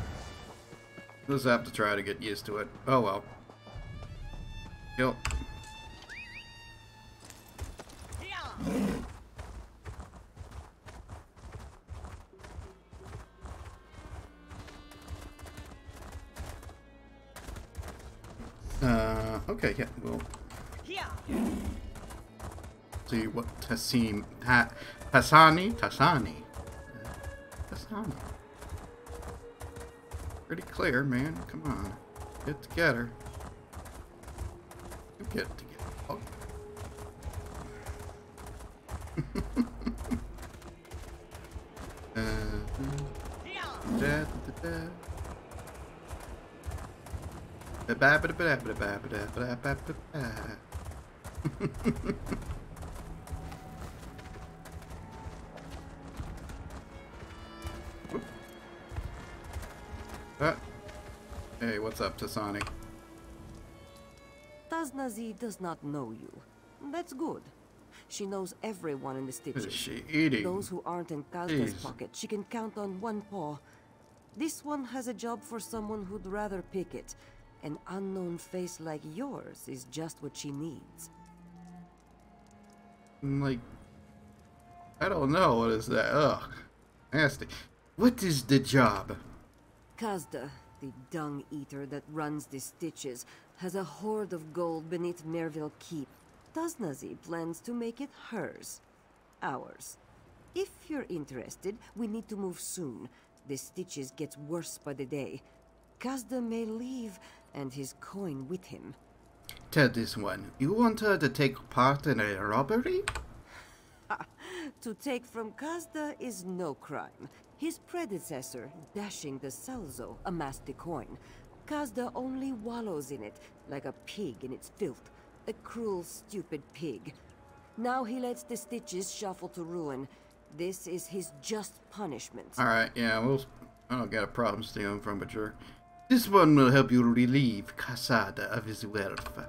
Just have to try to get used to it. Oh well. Yep. Okay, yeah, we'll see what Tassim Tassani. Pretty clear, man. Come on. Get together. You get together. Oh. Hey, what's up, Tassani? Taznazi does not know you. That's good. She knows everyone in the Stitches. What is she eating? Those who aren't in Kazda's pocket, she can count on one paw. This one has a job for someone who'd rather pick it. An unknown face like yours is just what she needs. Like, I don't know. What is that? Ugh. Nasty. What is the job? Kazda, the dung eater that runs the Stitches, has a hoard of gold beneath Merville Keep. Taznazi plans to make it hers. Ours. If you're interested, we need to move soon. The Stitches gets worse by the day. Kazda may leave, and his coin with him. Tell this one, you want her to take part in a robbery? To take from Kazda is no crime. His predecessor, Dashing the Salzo, amassed the coin. Kazda only wallows in it, like a pig in its filth. A cruel, stupid pig. Now he lets the Stitches shuffle to ruin. This is his just punishment. Alright, yeah, I don't got a problem stealing from a jerk. This one will help you relieve Casada of his wealth.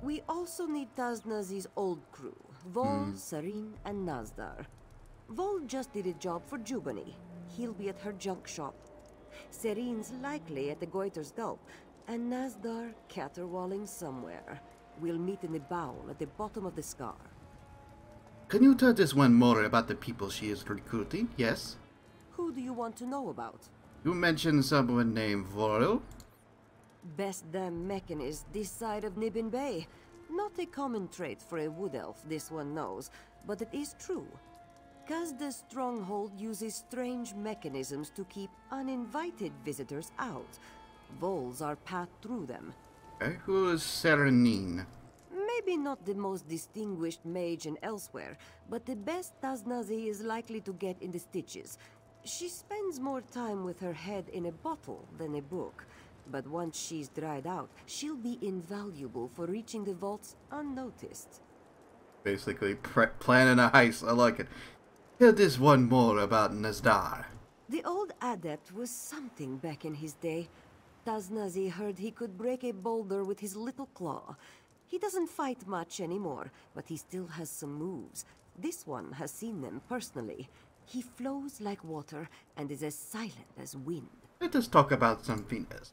We also need Taznazi's old crew, Vol, Sarin, and Nazdar. Vol just did a job for Jubani. He'll be at her junk shop. Sarin's likely at the Goiter's Gulp, and Nazdar caterwauling somewhere. We'll meet in the bowl at the bottom of the scar. Can you tell this one more about the people she is recruiting? Yes? Who do you want to know about? You mentioned someone named Vorel? Best damn mechanist this side of Nibbin Bay. Not a common trait for a wood elf, this one knows, but it is true. Kazda's stronghold uses strange mechanisms to keep uninvited visitors out. Voles are passed through them. Okay, who is Serenine? Maybe not the most distinguished mage in Elsweyr, but the best Taznazi is likely to get in the Stitches. She spends more time with her head in a bottle than a book, but once she's dried out, she'll be invaluable for reaching the vaults unnoticed. Basically, planning a heist. I like it. Tell this one more about Nazdar. The old adept was something back in his day. Taznazi heard he could break a boulder with his little claw. He doesn't fight much anymore, but he still has some moves. This one has seen them personally. He flows like water and is as silent as wind. let us talk about something else.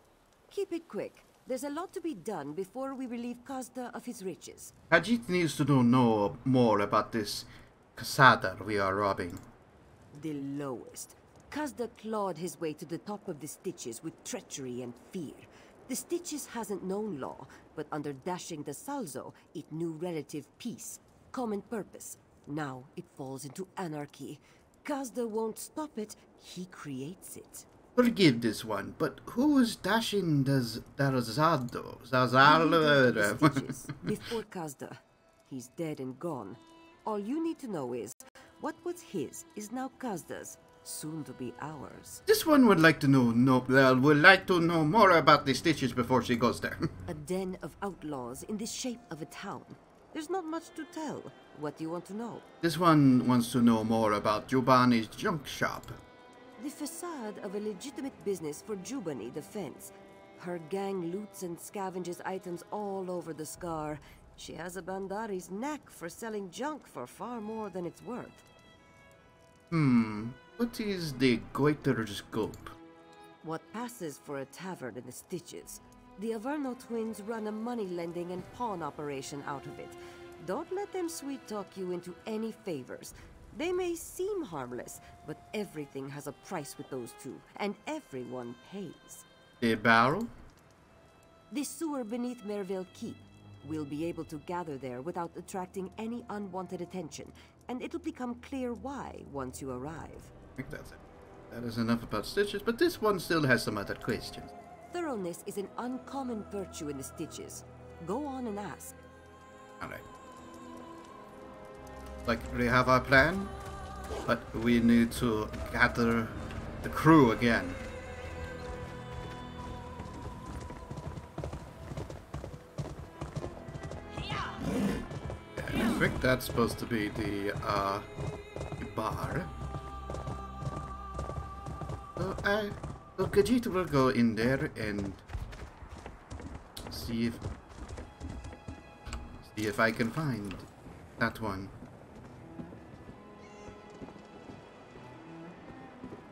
Keep it quick. There's a lot to be done before we relieve Kazda of his riches. Khajiit needs to know more about this Casada we are robbing. The lowest. Kazda clawed his way to the top of the Stitches with treachery and fear. The Stitches hasn't known law, but under dashing the Salzo, it knew relative peace, common purpose. Now it falls into anarchy. Kazda won't stop it, he creates it. Forgive this one, but who is dashing the Zazado? The Stitches, before Kazda. He's dead and gone. All you need to know is, what was his is now Kazda's, soon to be ours. This one would like to know more about the Stitches before she goes there. A den of outlaws in the shape of a town. There's not much to tell. What do you want to know? This one wants to know more about Jubani's junk shop. The facade of a legitimate business for Jubani Defense. Her gang loots and scavenges items all over the Scar. She has a Bandari's knack for selling junk for far more than it's worth. What is the Goiter's scope? What passes for a tavern in the Stitches. The Averno twins run a money lending and pawn operation out of it. Don't let them sweet-talk you into any favors. They may seem harmless, but everything has a price with those two, and everyone pays. The barrel? The sewer beneath Merville Keep. We'll be able to gather there without attracting any unwanted attention, and it'll become clear why once you arrive. I think that's it. That is enough about Stitches, but this one still has some other questions. Thoroughness is an uncommon virtue in the Stitches. Go on and ask. Alright. Like, we have our plan, but we need to gather the crew again. I think that's supposed to be the bar. So Khajiit will go in there and see if I can find that one.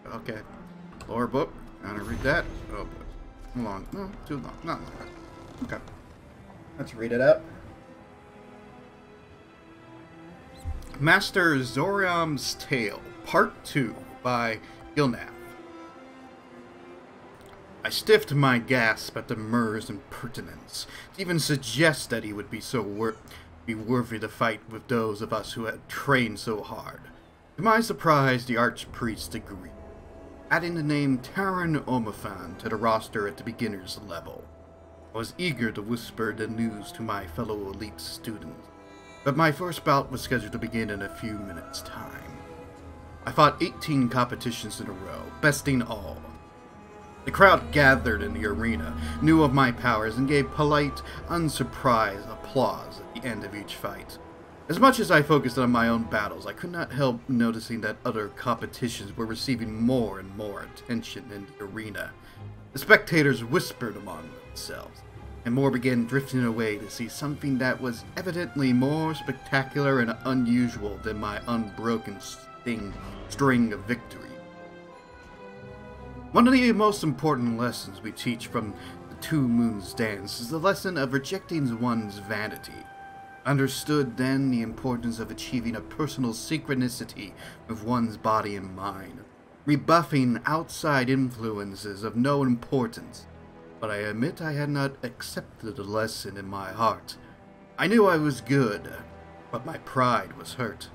Okay. Lore book. Gotta read that. Oh boy. Long. No, too long. Not long. Okay. Let's read it out. Master Zoriam's Tale, Part 2, by Gilnath. I stiffed my gasp at the Mur's impertinence to even suggest that he would be worthy to fight with those of us who had trained so hard. To my surprise, the archpriest agreed, adding the name Taran Omafan to the roster at the beginner's level. I was eager to whisper the news to my fellow elite students, but my first bout was scheduled to begin in a few minutes' time. I fought 18 competitions in a row, besting all. The crowd gathered in the arena, knew of my powers, and gave polite, unsurprised applause at the end of each fight. As much as I focused on my own battles, I could not help noticing that other competitions were receiving more and more attention in the arena. The spectators whispered among themselves, and more began drifting away to see something that was evidently more spectacular and unusual than my unbroken string of victory. One of the most important lessons we teach from the Two Moons Dance is the lesson of rejecting one's vanity. Understood then the importance of achieving a personal synchronicity with one's body and mind, rebuffing outside influences of no importance. But I admit I had not accepted the lesson in my heart. I knew I was good, but my pride was hurt.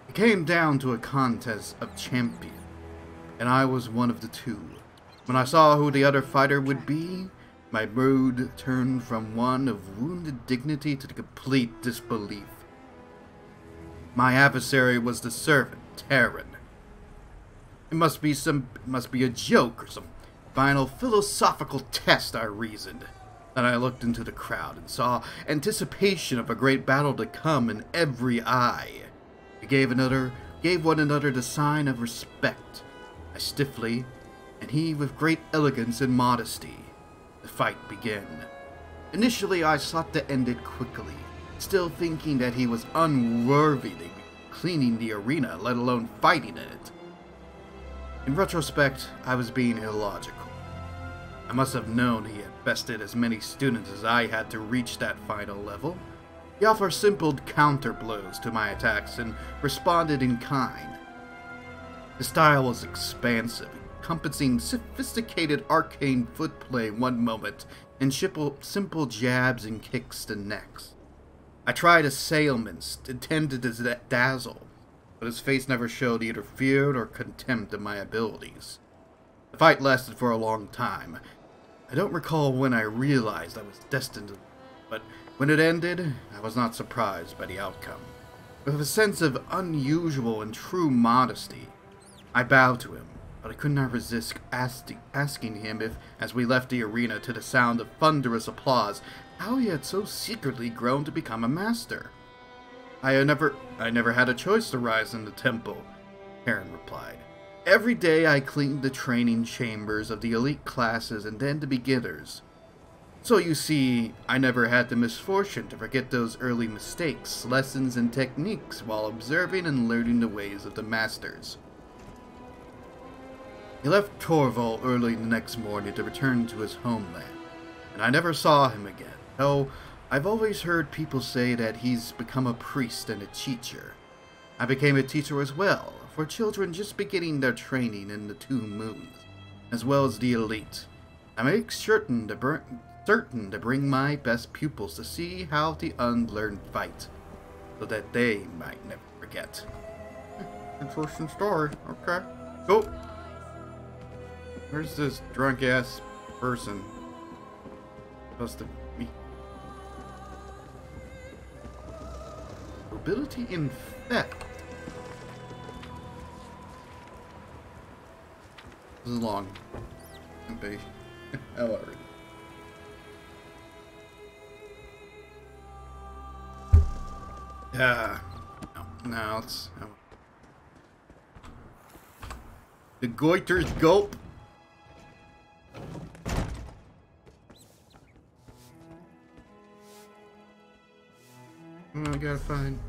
It came down to a contest of champions, and I was one of the two. When I saw who the other fighter would be, my mood turned from one of wounded dignity to complete disbelief. My adversary was the servant, Taran. It must be a joke or some final philosophical test, I reasoned. Then I looked into the crowd and saw anticipation of a great battle to come in every eye. We gave one another the sign of respect. I stiffly, and he with great elegance and modesty. The fight began. Initially, I sought to end it quickly, still thinking that he was unworthy to be cleaning the arena, let alone fighting in it. In retrospect, I was being illogical. I must have known he had bested as many students as I had to reach that final level. He offered simple counter blows to my attacks and responded in kind. His style was expansive, encompassing sophisticated arcane footplay one moment and simple jabs and kicks the next. I tried assailments intended to dazzle, but his face never showed either fear or contempt of my abilities. The fight lasted for a long time. I don't recall when I realized I was destined to, but when it ended, I was not surprised by the outcome. With a sense of unusual and true modesty, I bowed to him, but I could not resist asking him if, as we left the arena to the sound of thunderous applause, how he had so secretly grown to become a master. I never had a choice to rise in the temple, Heron replied. Every day I cleaned the training chambers of the elite classes and then the beginners. So you see, I never had the misfortune to forget those early mistakes, lessons, and techniques while observing and learning the ways of the masters. He left Torval early the next morning to return to his homeland, and I never saw him again, though I've always heard people say that he's become a priest and a teacher. I became a teacher as well, for children just beginning their training in the 2 moons, as well as the elite. I make certain to bring my best pupils to see how the unlearned fight, so that they might never forget. Interesting story. Okay. Go. Where's this drunk-ass person supposed to be? Ability infect. This is long. Okay. However. Yeah. No, it's... The Goiter's Gulp. I gotta find...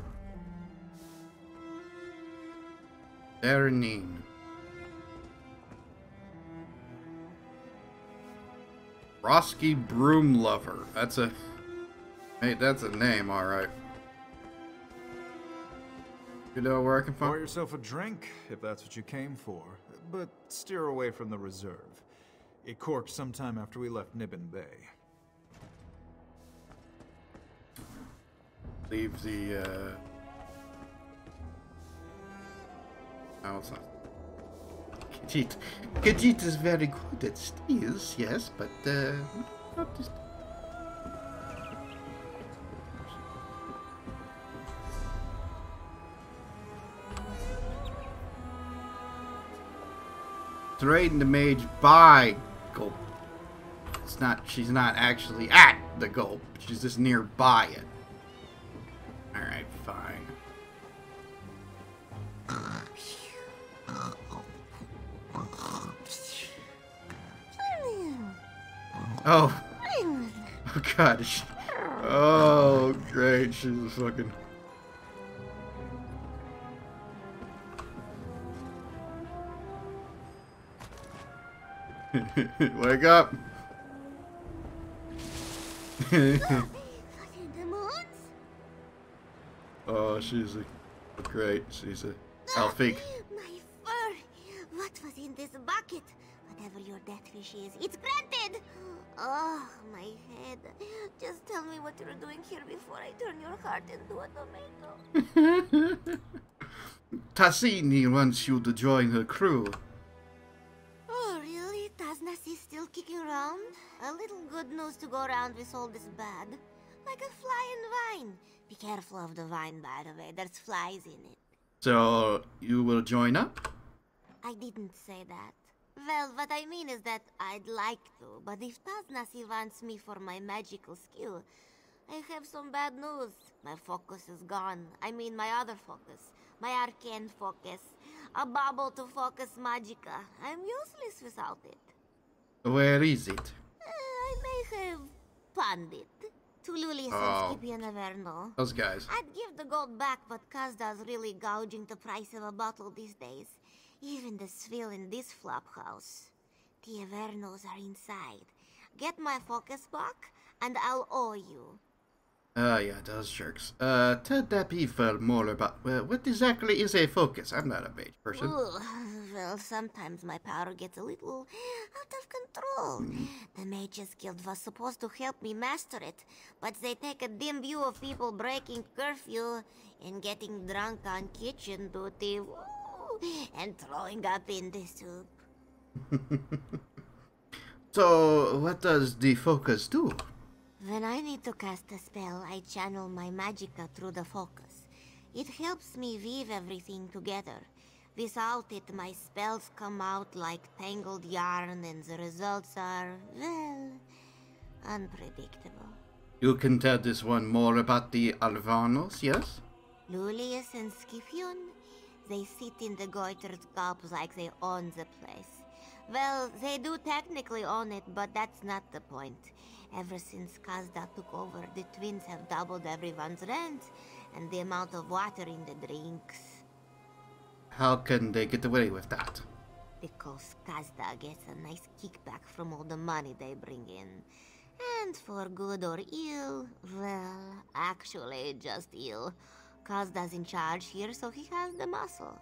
Serenine. Roski Broom Lover. That's a... Hey, that's a name, alright. You know where I can find... Pour yourself a drink, if that's what you came for. But steer away from the reserve. It corked sometime after we left Nibbin Bay. Leave the, Oh, it's not. Khajiit is very good at steals, yes, but, not just... Trading the mage by Gulp. It's not, she's not actually at the Gulp, she's just nearby it. Alright, fine. Oh. Oh god. Oh, great. She's a fucking... Wake up. Oh, she's a great. She's a Alfie. My fur! What was in this bucket? Whatever your death wish is, it's granted! Oh, my head. Just tell me what you're doing here before I turn your heart into a tomato. Tassini wants you to join her crew. Oh, really? Taznasi still kicking around? A little good news to go around with all this bad. Like a fly in vine. Be careful of the vine, by the way. There's flies in it. So, you will join up? I didn't say that. Well, what I mean is that I'd like to, but if Taznasi wants me for my magical skill, I have some bad news. My focus is gone. I mean my other focus. My arcane focus. A bauble to focus magica. I'm useless without it. Where is it? I may have pawned it. To Luli and Skippy, you never know. Those guys. I'd give the gold back, but Kazda's really gouging the price of a bottle these days. Even the swill in this flop house. The Avernos are inside. Get my focus back, and I'll owe you. Yeah, those jerks. Tell Tapifa more about what exactly is a focus. I'm not a mage person. Ooh, well, sometimes my power gets a little out of control. The Mages Guild was supposed to help me master it, but they take a dim view of people breaking curfew and getting drunk on kitchen duty, and throwing up in the soup. So, what does the focus do? When I need to cast a spell, I channel my magicka through the focus. It helps me weave everything together. Without it, my spells come out like tangled yarn, and the results are, well, unpredictable. You can tell this one more about the Alvanos, yes? Lulius and Scipion, they sit in the goitered cups like they own the place. Well, they do technically own it, but that's not the point. Ever since Kazda took over, the twins have doubled everyone's rent and the amount of water in the drinks. How can they get away with that? Because Kazda gets a nice kickback from all the money they bring in. And for good or ill, well, actually just ill. Kazda's in charge here, so he has the muscle.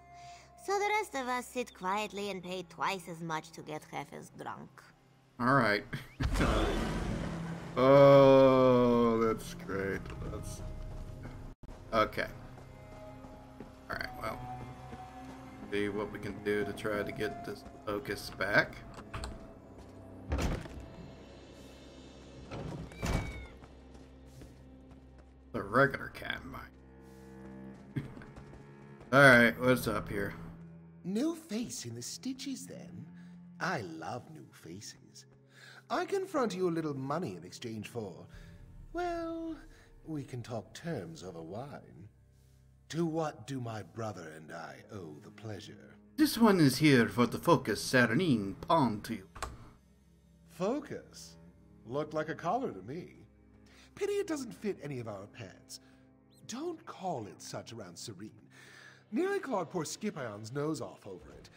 So the rest of us sit quietly and pay twice as much to get half as drunk. Alright. Oh, that's great. That's... Okay. Alright, well. See what we can do to try to get this focus back. The regular cat might. Alright, what's up here? No face in the stitches, then? I love new faces. I confront you a little money in exchange for... well, we can talk terms over wine. To what do my brother and I owe the pleasure? This one is here for the focus Serene pawned to you. Focus? Looked like a collar to me. Pity it doesn't fit any of our pets. Don't call it such around Serene. Nearly clawed poor Scipion's nose off over it.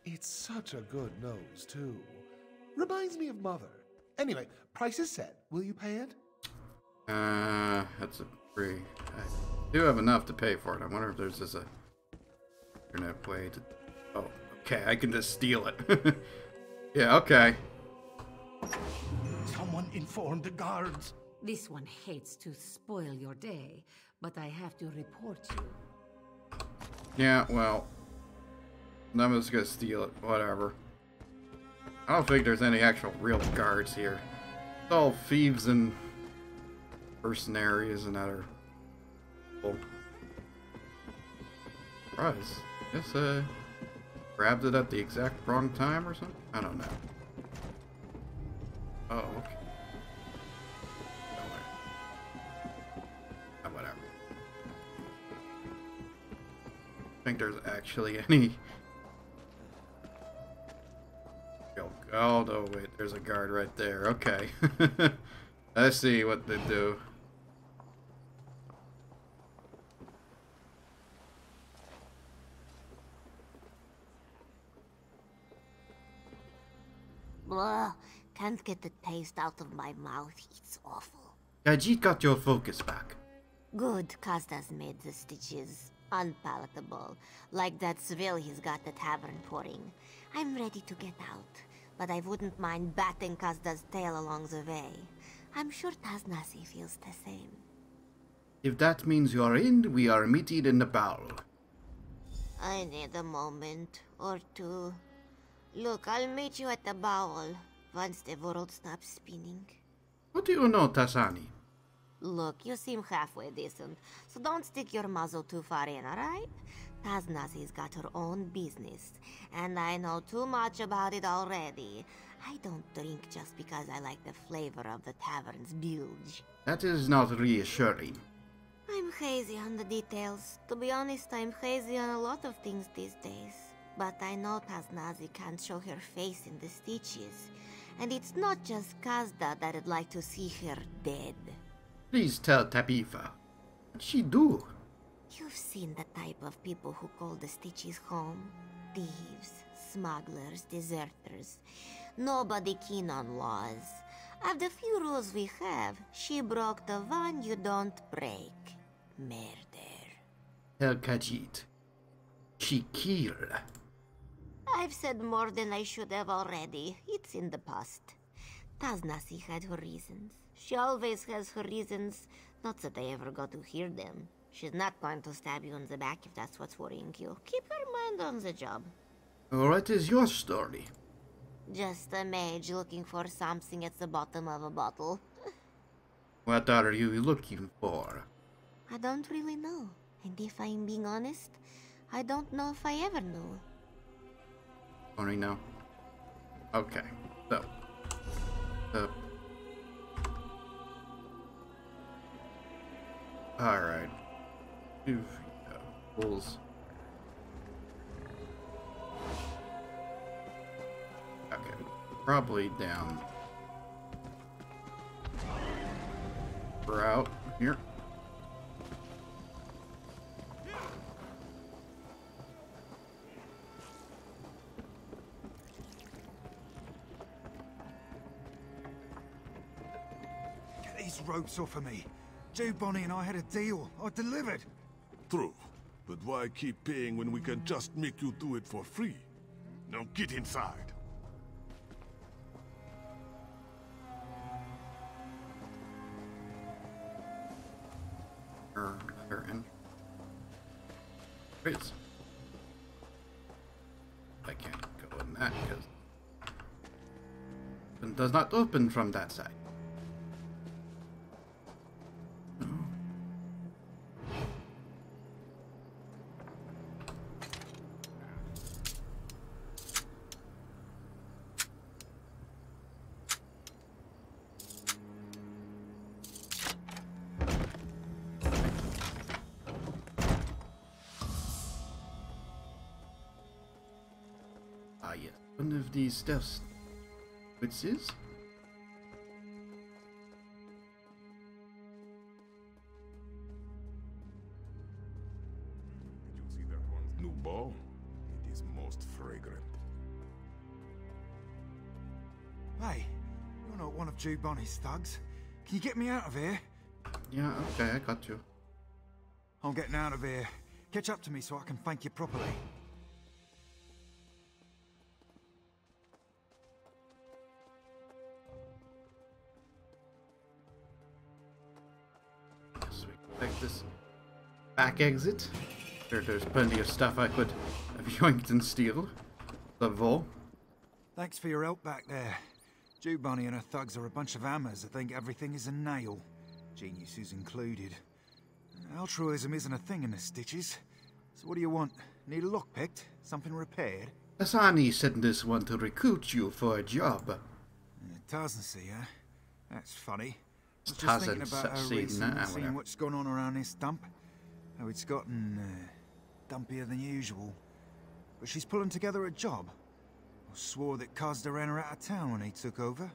It's such a good nose, too. Reminds me of Mother. Anyway, price is set. Will you pay it? That's a free... I do have enough to pay for it. I wonder if there's just a internet way to... Oh, okay, I can just steal it. Yeah, okay. Someone inform the guards. This one hates to spoil your day, but I have to report you. Yeah, well... I'm just gonna steal it. Whatever. I don't think there's any actual real guards here. It's all thieves and mercenaries and other people. Surprise. Guess grabbed it at the exact wrong time or something? I don't know. Oh, okay. Oh, whatever. I think there's actually any... Oh, no, wait, there's a guard right there. Okay. I see what they do. Blah, can't get the taste out of my mouth. It's awful. Khajiit got your focus back. Good, Kazda's made the stitches unpalatable. Like that swill he's got the tavern pouring. I'm ready to get out. But I wouldn't mind batting Kazda's tail along the way. I'm sure Taznasi feels the same. If that means you are in, we are meeting in the bowl. I need a moment or two. Look, I'll meet you at the bowl once the world stops spinning. What do you know, Tasani? Look, you seem halfway decent, so don't stick your muzzle too far in, alright? Taznasi's got her own business, and I know too much about it already. I don't drink just because I like the flavor of the tavern's bilge. That is not reassuring. I'm hazy on the details. To be honest, I'm hazy on a lot of things these days. But I know Taznasi can't show her face in the stitches. And it's not just Kazda that I'd like to see her dead. Please tell Tapifa. What'd she do? You've seen the type of people who call the Stitches home. Thieves, smugglers, deserters. Nobody keen on laws. Of the few rules we have, she broke the one you don't break. Murder. El Khajiit. She killed. I've said more than I should have already. It's in the past. Taznasi had her reasons. She always has her reasons. Not that I ever got to hear them. She's not going to stab you in the back if that's what's worrying you. Keep your mind on the job. What is your story? Just a mage looking for something at the bottom of a bottle. What are you looking for? I don't really know. And if I'm being honest, I don't know if I ever knew. Only now. Okay, so. Alright. Bulls. Okay, probably down route here. Get these ropes off of me. Joe Bonnie and I had a deal. I delivered. True. But why keep paying when we can just make you do it for free? Now get inside. Curtain. Please. I can't go in that because it does not open from that side. Ah, yes. One of these stuffs. Which is? Did you see that one's new ball? It is most fragrant. Hey, you're not one of Joe Bonnie's thugs. Can you get me out of here? Yeah, okay, I got you. I'm getting out of here. Catch up to me so I can thank you properly. Yes, we can take this back exit. There's plenty of stuff I could have yoinked and steal. The Vol. Thanks for your help back there. Joe Bonnie and her thugs are a bunch of hammers that think everything is a nail. Geniuses included. Altruism isn't a thing in the Stitches. So what do you want? Need a lock picked? Something repaired? Asani sent this one to recruit you for a job. Doesn't see, huh? That's funny. I was just Doesn't thinking about her succeed recently, now, seeing whatever. what's going on around this dump. How it's gotten dumpier than usual. But she's pulling together a job. I swore that Kazda ran her out of town when he took over.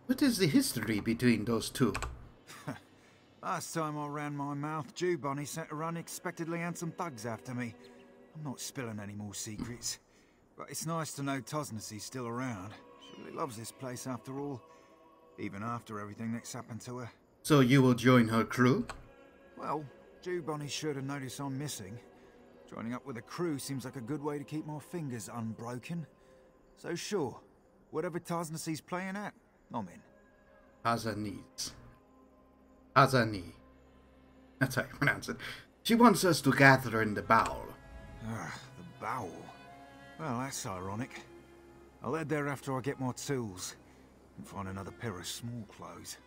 What is the history between those two? Last time I ran my mouth, Jew Bonnie sent her unexpectedly handsome thugs after me. I'm not spilling any more secrets. But it's nice to know Tosnacy's still around. She really loves this place after all. Even after everything that's happened to her. So you will join her crew? Well, Jew Bonnie's sure to notice I'm missing. Joining up with a crew seems like a good way to keep my fingers unbroken. So sure, whatever Tosnacy's playing at, I'm in. Azani's. Azani. That's how you pronounce it. She wants us to gather in the bowl. Ah, the bowel. Well, that's ironic. I'll head there after I get my tools and find another pair of small clothes.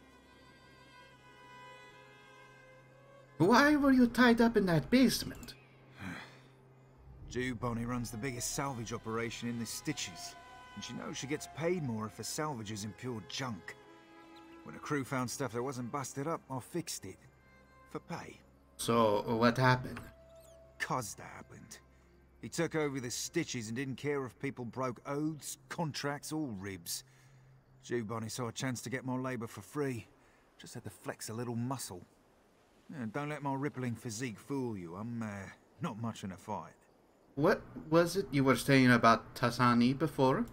Why were you tied up in that basement? Jew Bonnie runs the biggest salvage operation in the Stitches, and she knows she gets paid more if a salvage is in pure junk. When a crew found stuff that wasn't busted up, I fixed it. For pay. So, what happened? Cause that happened. He took over the Stitches and didn't care if people broke oaths, contracts, or ribs. Jew Bonnie saw a chance to get more labor for free. Just had to flex a little muscle. Yeah, don't let my rippling physique fool you. I'm not much in a fight. What was it you were saying about Tasani before?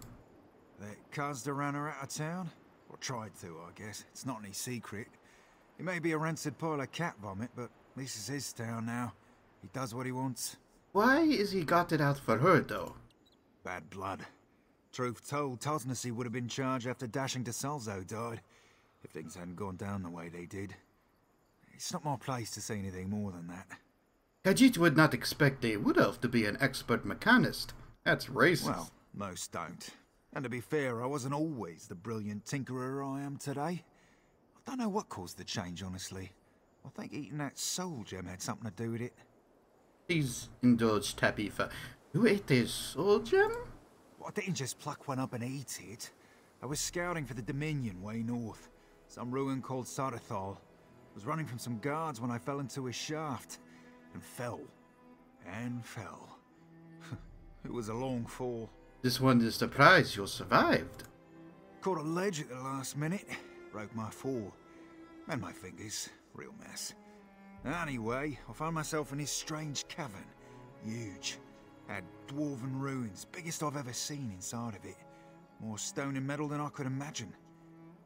That Kazda ran her out of town? Or tried to, I guess. It's not any secret. He may be a rancid pile of cat vomit, but at least it's his town now. He does what he wants. Why is he got it out for her, though? Bad blood. Truth told, Tosnacy would have been charged after dashing to Salzo died, if things hadn't gone down the way they did. It's not my place to say anything more than that. Khajiit would not expect a wood elf to be an expert mechanist. That's racist. Well, most don't. And to be fair, I wasn't always the brilliant tinkerer I am today. I don't know what caused the change, honestly. I think eating that soul gem had something to do with it. Please indulge Tapifa. You ate a soul gem? Well, I didn't just pluck one up and eat it. I was scouting for the Dominion way north. Some ruin called Sarathal. I was running from some guards when I fell into a shaft. And fell. And fell. It was a long fall. This one is surprised you survived. Caught a ledge at the last minute. Broke my fall. And my fingers. Real mess. Anyway, I found myself in this strange cavern. Huge. Had dwarven ruins. Biggest I've ever seen inside of it. More stone and metal than I could imagine.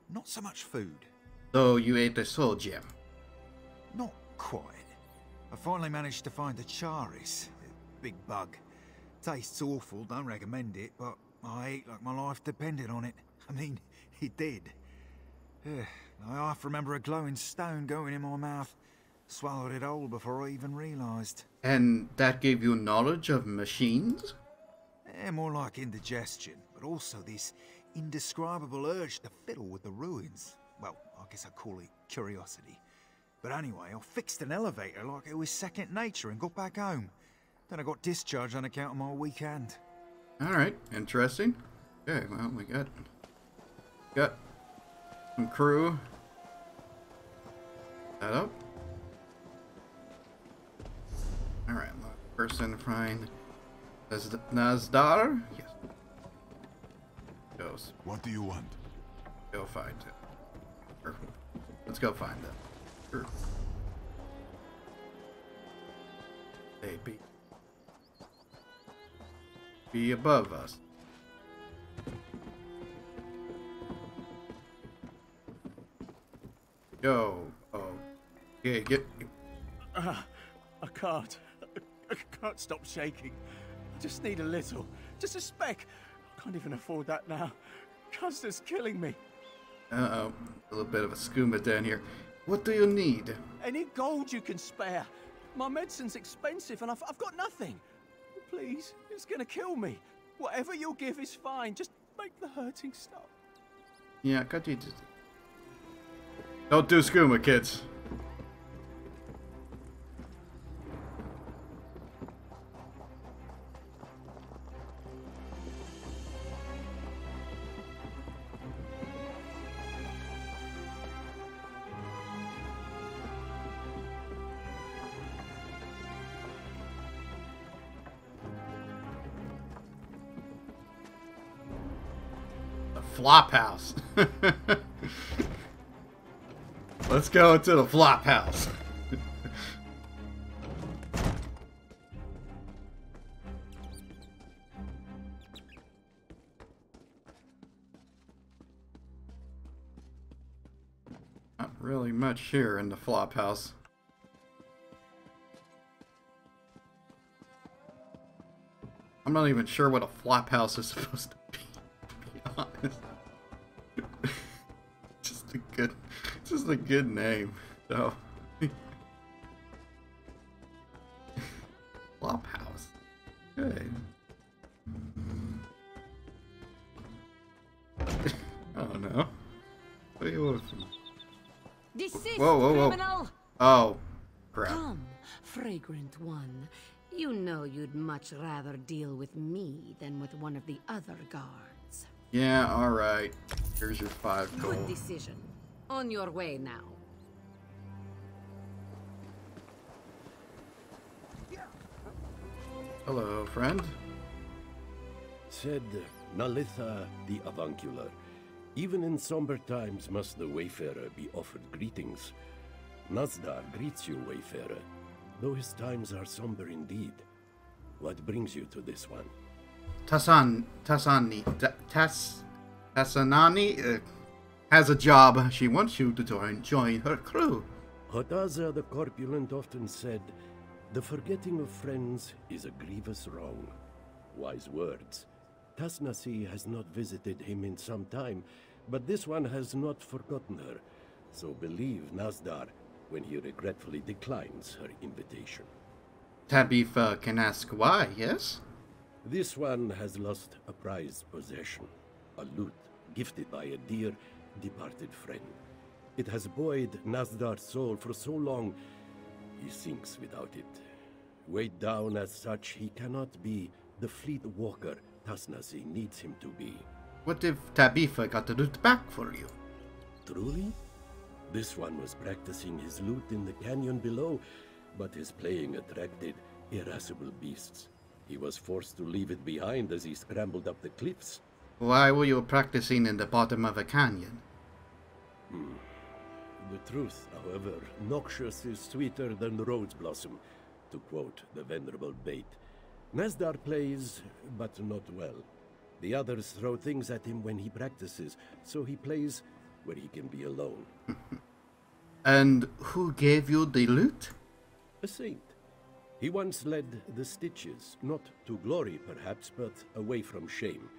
Not so much food. So you ate a soul gem? Not quite. I finally managed to find the Charis. Big bug. Tastes awful, don't recommend it, but I ate like my life depended on it. I mean, it did. I half remember a glowing stone going in my mouth. Swallowed it whole before I even realised. And that gave you knowledge of machines? More like indigestion, but also this indescribable urge to fiddle with the ruins. Well, I guess I'd call it curiosity. But anyway, I fixed an elevator like it was second nature and got back home. Then I got discharged on account of my weekend. Alright, interesting. Okay, well, we got some crew set up. Alright, person find Nazdar? Yes. Goes. What do you want? Go find it. Sure. Let's go find it. Sure. They be above us. Go. Oh. Yeah, get. I can't. I can't stop shaking. I just need a little. Just a speck. I can't even afford that now. Custer's killing me. Uh-oh. A little bit of a skooma down here. What do you need? Any gold you can spare. My medicine's expensive and I've got nothing. Please, it's gonna kill me. Whatever you'll give is fine. Just make the hurting stop. Yeah, got you. Don't do skooma, kids. Flop house. Let's go into the flop house. Not really much here in the flop house. I'm not even sure what a flop house is supposed to be honest. just a good name. So flop house. Good. I don't know. What do you want from? Desist, whoa. criminal! Oh, crap. Come, fragrant one. You know you'd much rather deal with me than with one of the other guards. Yeah, alright. Here's your 5 gold. Good decision. On your way now. Hello, friend. Said Nalitha the Avuncular. Even in somber times must the wayfarer be offered greetings. Nazdar greets you, Wayfarer, though his times are somber indeed. What brings you to this one? Tasanani has a job. She wants you to join her crew. Hotaza the Corpulent often said, "The forgetting of friends is a grievous wrong." Wise words. Tasnasi has not visited him in some time, but this one has not forgotten her. So believe Nazdar when he regretfully declines her invitation. Tabitha can ask why, yes? This one has lost a prized possession, a lute gifted by a dear, departed friend. It has buoyed Nazdar's soul for so long, he sinks without it. Weighed down as such, he cannot be the fleet walker Tasnasi needs him to be. What if Tabitha got the lute back for you? Truly? This one was practicing his lute in the canyon below, but his playing attracted irascible beasts. He was forced to leave it behind as he scrambled up the cliffs. Why were you practicing in the bottom of a canyon? The truth, however, noxious is sweeter than rose blossom, to quote the venerable Bate. Nazdar plays, but not well. The others throw things at him when he practices, so he plays where he can be alone. And who gave you the lute? A saint. He once led the Stitches, not to glory perhaps, but away from shame.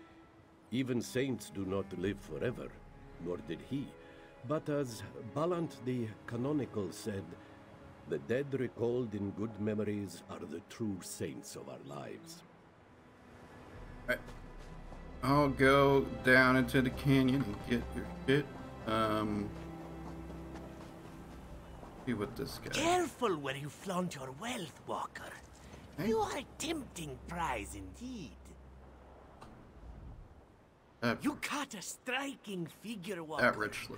Even saints do not live forever, nor did he. But as Ballant the Canonical said, the dead recalled in good memories are the true saints of our lives. I'll go down into the canyon and get your shit. See what this guy... Careful where you flaunt your wealth, Walker. Hey? You are a tempting prize indeed. You cut a striking figure, Walker. Richly.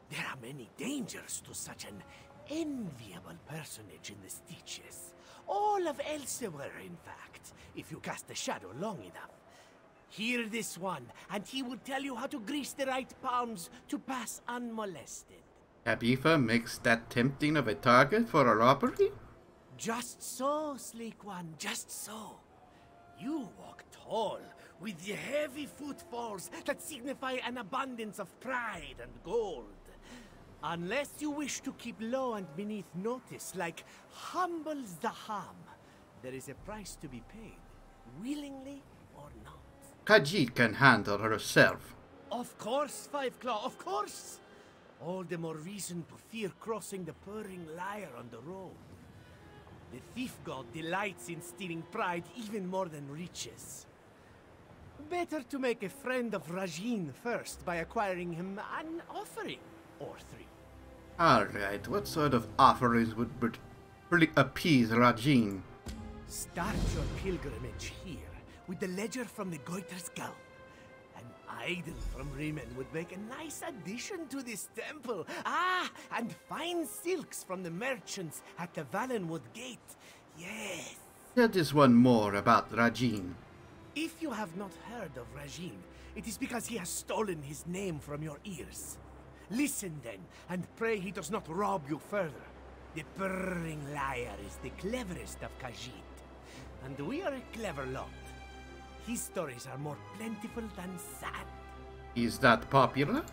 There are many dangers to such an enviable personage in the Stitches. All of Elsweyr, in fact, if you cast the shadow long enough. Hear this one, and he will tell you how to grease the right palms to pass unmolested. Tabitha makes that tempting of a target for a robbery? Just so, sleek one, just so. You walk tall, with the heavy footfalls that signify an abundance of pride and gold. Unless you wish to keep low and beneath notice, like humble Zaham, there is a price to be paid, willingly or not. Khajiit can handle herself. Of course, Five Claw, of course! All the more reason to fear crossing the purring lyre on the road. The thief god delights in stealing pride even more than riches. Better to make a friend of Rajin first by acquiring him an offering or three. Alright, what sort of offerings would really appease Rajin? Start your pilgrimage here with the ledger from the Goiter's Gull. An idol from Riemann would make a nice addition to this temple. Ah, and fine silks from the merchants at the Valenwood Gate. Yes. That is one more about Rajin. If you have not heard of Rajin, it is because he has stolen his name from your ears. Listen then, and pray he does not rob you further. The purring liar is the cleverest of Khajiit, and we are a clever lot. His stories are more plentiful than sad. Is that popular?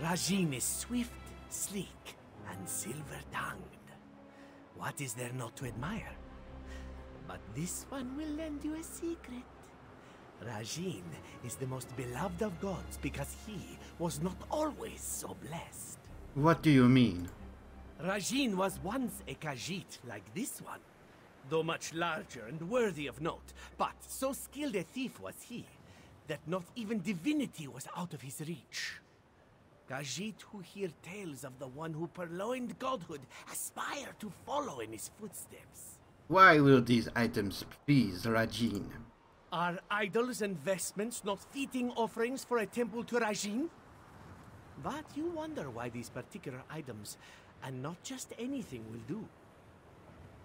Rajin is swift, sleek, and silver-tongued. What is there not to admire? But this one will lend you a secret. Rajin is the most beloved of gods because he was not always so blessed. What do you mean? Rajin was once a Khajiit like this one, though much larger and worthy of note. But so skilled a thief was he, that not even divinity was out of his reach. Khajiit who hear tales of the one who purloined godhood aspire to follow in his footsteps. Why will these items please Rajin? Are idols and vestments not fitting offerings for a temple to Rajin? But you wonder why these particular items, and not just anything, will do.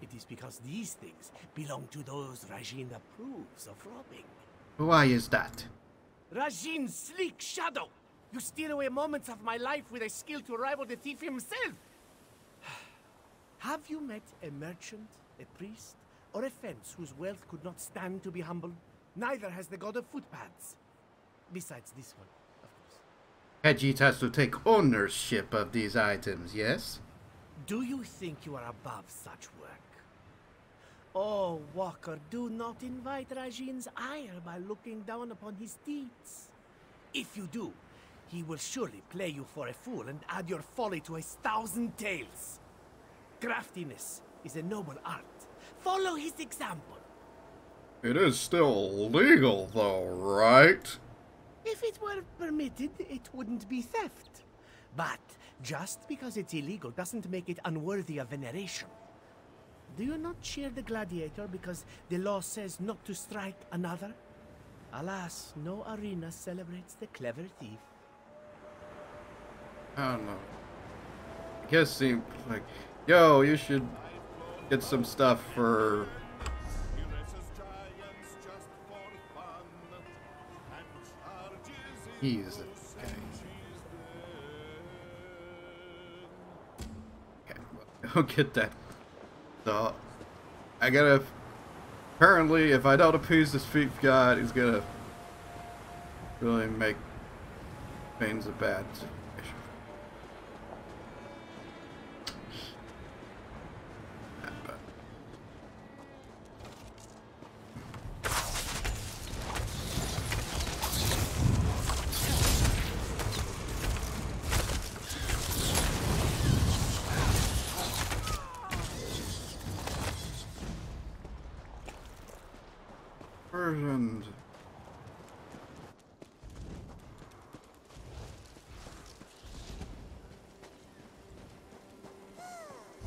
It is because these things belong to those Rajin approves of robbing. Why is that? Rajin's sleek shadow! You steal away moments of my life with a skill to rival the thief himself! Have you met a merchant, a priest, or a fence whose wealth could not stand to be humbled? Neither has the god of footpaths. Besides this one, of course. Khajiit has to take ownership of these items, yes? Do you think you are above such work? Oh, Walker, do not invite Rajin's ire by looking down upon his deeds. If you do, he will surely play you for a fool and add your folly to his 1,000 tales. Craftiness is a noble art. Follow his example. It is still legal, though, right? If it were permitted, it wouldn't be theft. But just because it's illegal doesn't make it unworthy of veneration. Do you not cheer the gladiator because the law says not to strike another? Alas, no arena celebrates the clever thief. I don't know. I guess seemed like, yo, you should get some stuff for... He's okay. Okay, well, I'll get that. So, I gotta... Apparently, if I don't appease this thief god, he's gonna really make things a bad situation.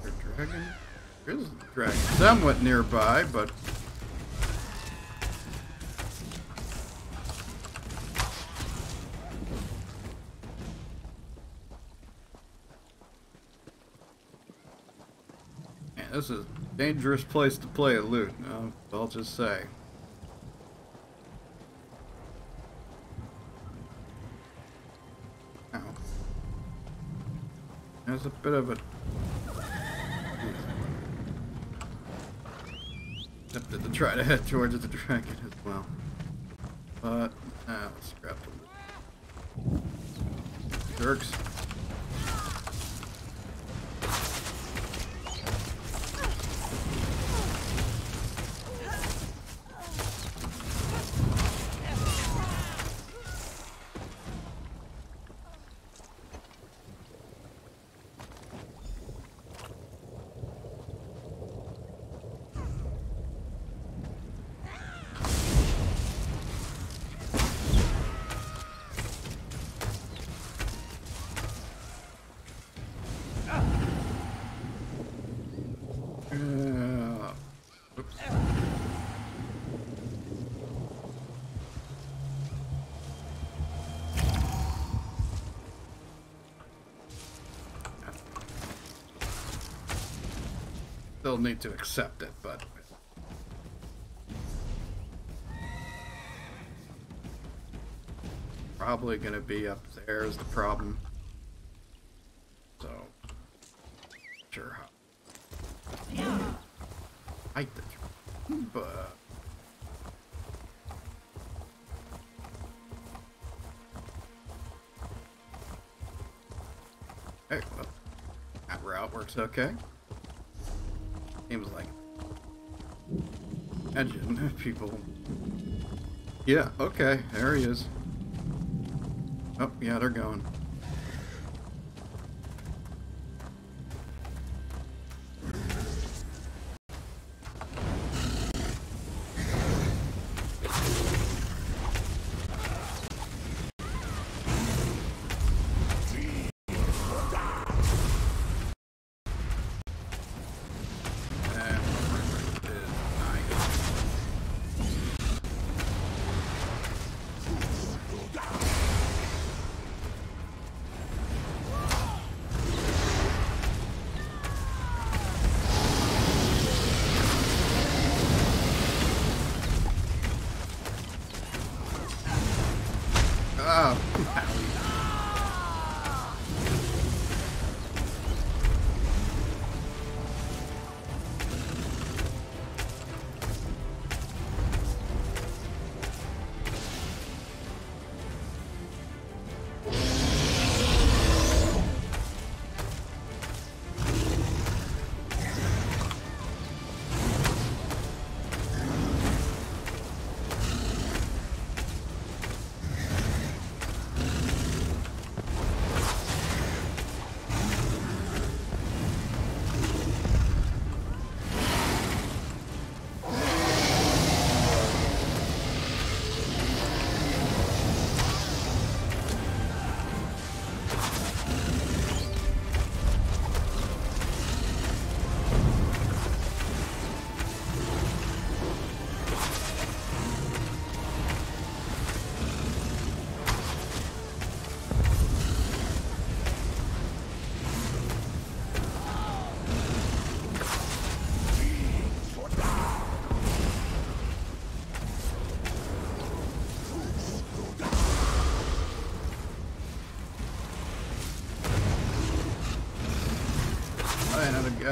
And dragon? There's a dragon somewhat nearby, but man, this is a dangerous place to play a loot. I'll just say. There's a bit of a... Tempted to try to head towards the dragon as well. But, let's grab them. Jerks. Still need to accept it, but probably gonna be up there is the problem. So sure how fight the dragon, but hey, well, that route works okay. Seems like imagine people. Yeah, okay, there he is. Oh, yeah, they're going.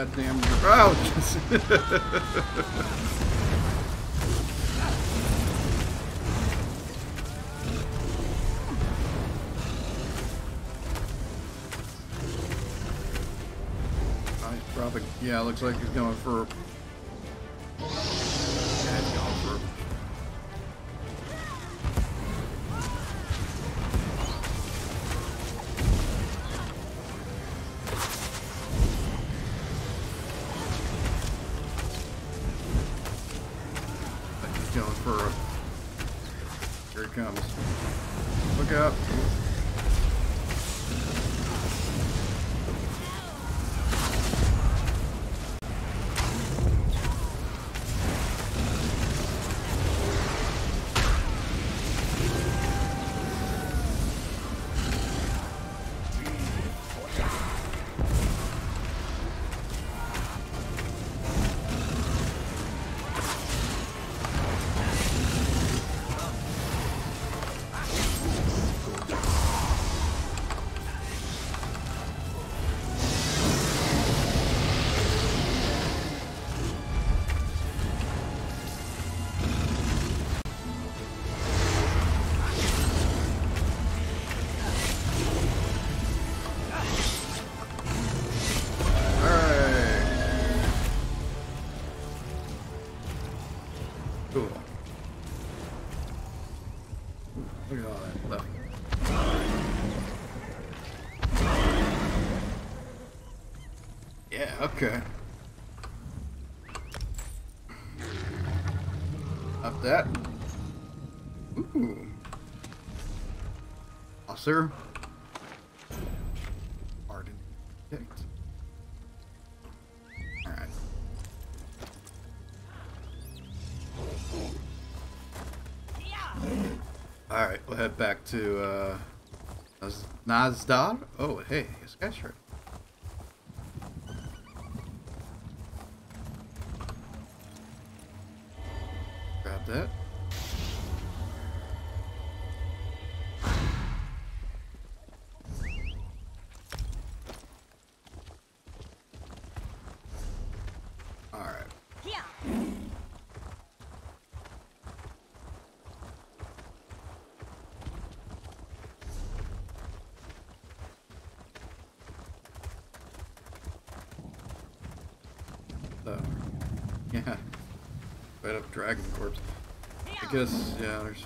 goddamn ouch! Probably, yeah, looks like he's going for. Yeah, he's going for. He's going for a. Here he comes. Look out. Look at all that left. Yeah, okay. Up that. Ooh. Elsweyr. Arden. Picked. Alright. Alright, we'll head back to Nazdar. Oh, hey, it's Escher. Grab that. Alright. So, yeah. Right up Dragon Corpse. I guess, yeah, there's...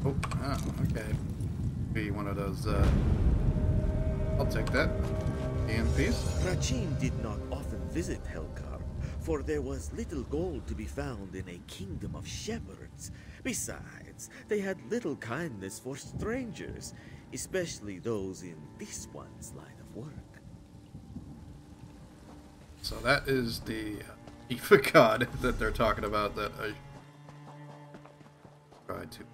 Oh, okay. Be one of those, I'll take that. EMPs. Rachin did not often visit Helkar, for there was little gold to be found in a kingdom of shepherds. Besides, they had little kindness for strangers, especially those in this one's line of work. So that is the Aoife god that they're talking about that I tried to.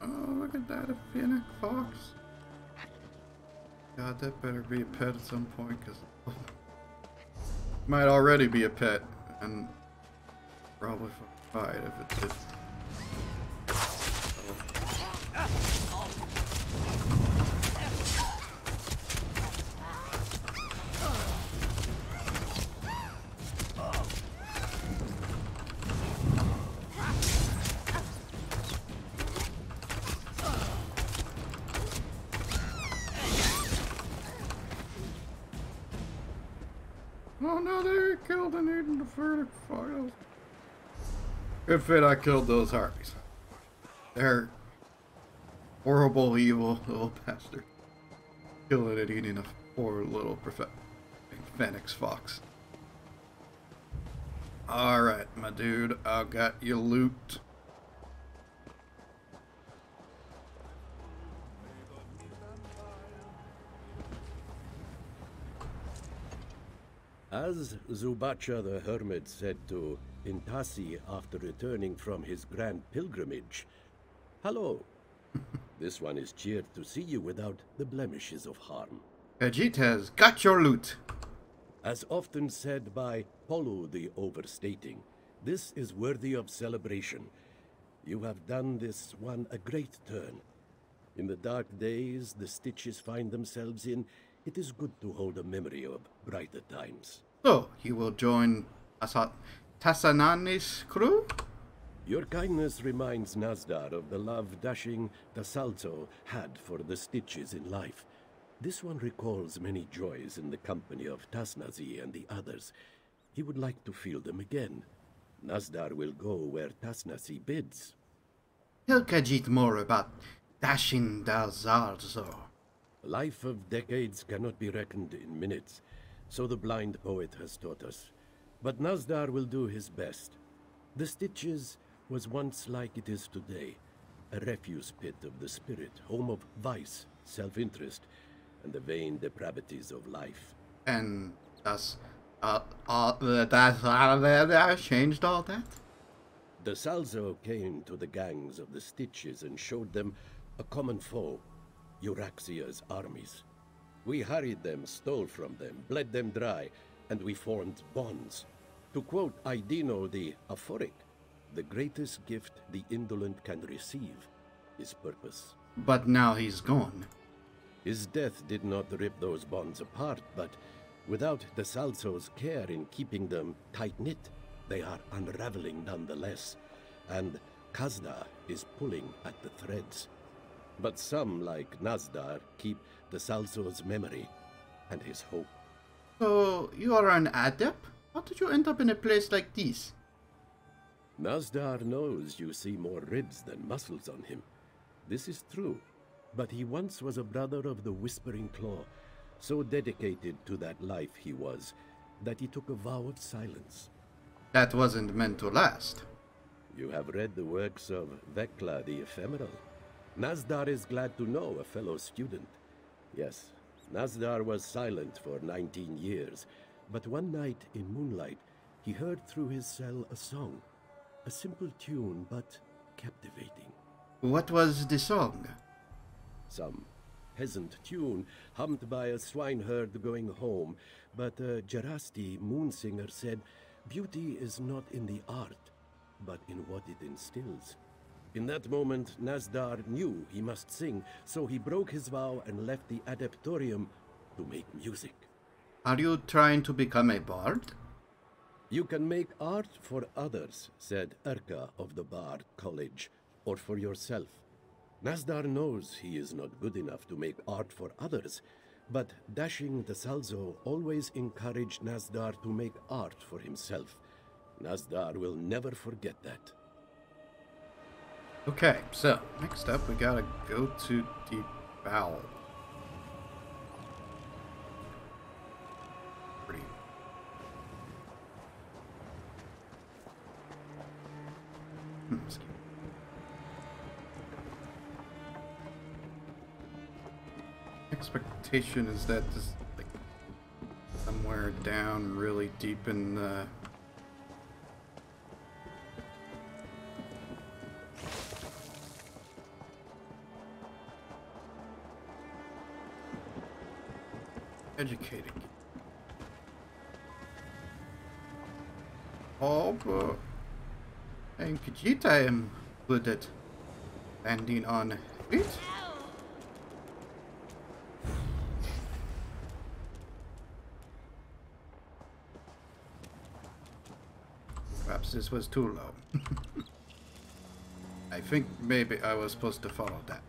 Oh, look at that, a phoenix fox. God, that better be a pet at some point, because might already be a pet, and probably fight if it did. Oh no, they killed and eaten the verdict files. Good fit I killed those harpies. They're horrible, evil little bastard. Killing and eating a poor little phoenix fox. Alright, my dude, I got you loot. As Zubacha the Hermit said to Intasi after returning from his grand pilgrimage, "Hello. This one is cheered to see you without the blemishes of harm." Khajiit has got your loot. As often said by Polo the Overstating, this is worthy of celebration. You have done this one a great turn. In the dark days the Stitches find themselves in, it is good to hold a memory of brighter times. So, you will join Tassanani's crew? Your kindness reminds Nazdar of the love dashing Tasalzo had for the Stitches in life. This one recalls many joys in the company of Tasnazi and the others. He would like to feel them again. Nazdar will go where Tasnazi bids. Tell Khajiit more about Dashin Dalzarzo. A life of decades cannot be reckoned in minutes, so the blind poet has taught us. But Nazdar will do his best. The Stitches was once like it is today, a refuse pit of the spirit, home of vice, self-interest, and the vain depravities of life. And that's changed all that? The Salzo came to the gangs of the Stitches and showed them a common foe, Euraxia's armies. We harried them, stole from them, bled them dry, and we formed bonds. To quote Aidino the Aphoric, the greatest gift the indolent can receive is purpose. But now he's gone. His death did not rip those bonds apart, but without the Salzo's care in keeping them tight-knit, they are unraveling nonetheless, and Kazda is pulling at the threads. But some, like Nazdar, keep the Salzo's memory and his hope. So, you are an adept? How did you end up in a place like this? Nazdar knows you see more ribs than muscles on him. This is true, but he once was a brother of the Whispering Claw, so dedicated to that life he was, that he took a vow of silence. That wasn't meant to last. You have read the works of Vekla the Ephemeral. Nazdar is glad to know a fellow student. Yes, Nazdar was silent for 19 years, but one night in moonlight, he heard through his cell a song. A simple tune, but captivating. What was the song? Some peasant tune hummed by a swineherd going home, but a Jarasti moonsinger said, "Beauty is not in the art, but in what it instills." In that moment, Nazdar knew he must sing, so he broke his vow and left the Adeptorium to make music. Are you trying to become a bard? You can make art for others, said Urka of the Bard College, or for yourself. Nazdar knows he is not good enough to make art for others, but Dashing the Salzo always encouraged Nazdar to make art for himself. Nazdar will never forget that. Okay, so next up we gotta go to the Bowel. Pretty. Excuse me. Expectation is that this like somewhere down really deep in the educating. Oh, but and Khajiit I am good at landing on feet. Perhaps this was too low. I think maybe I was supposed to follow that.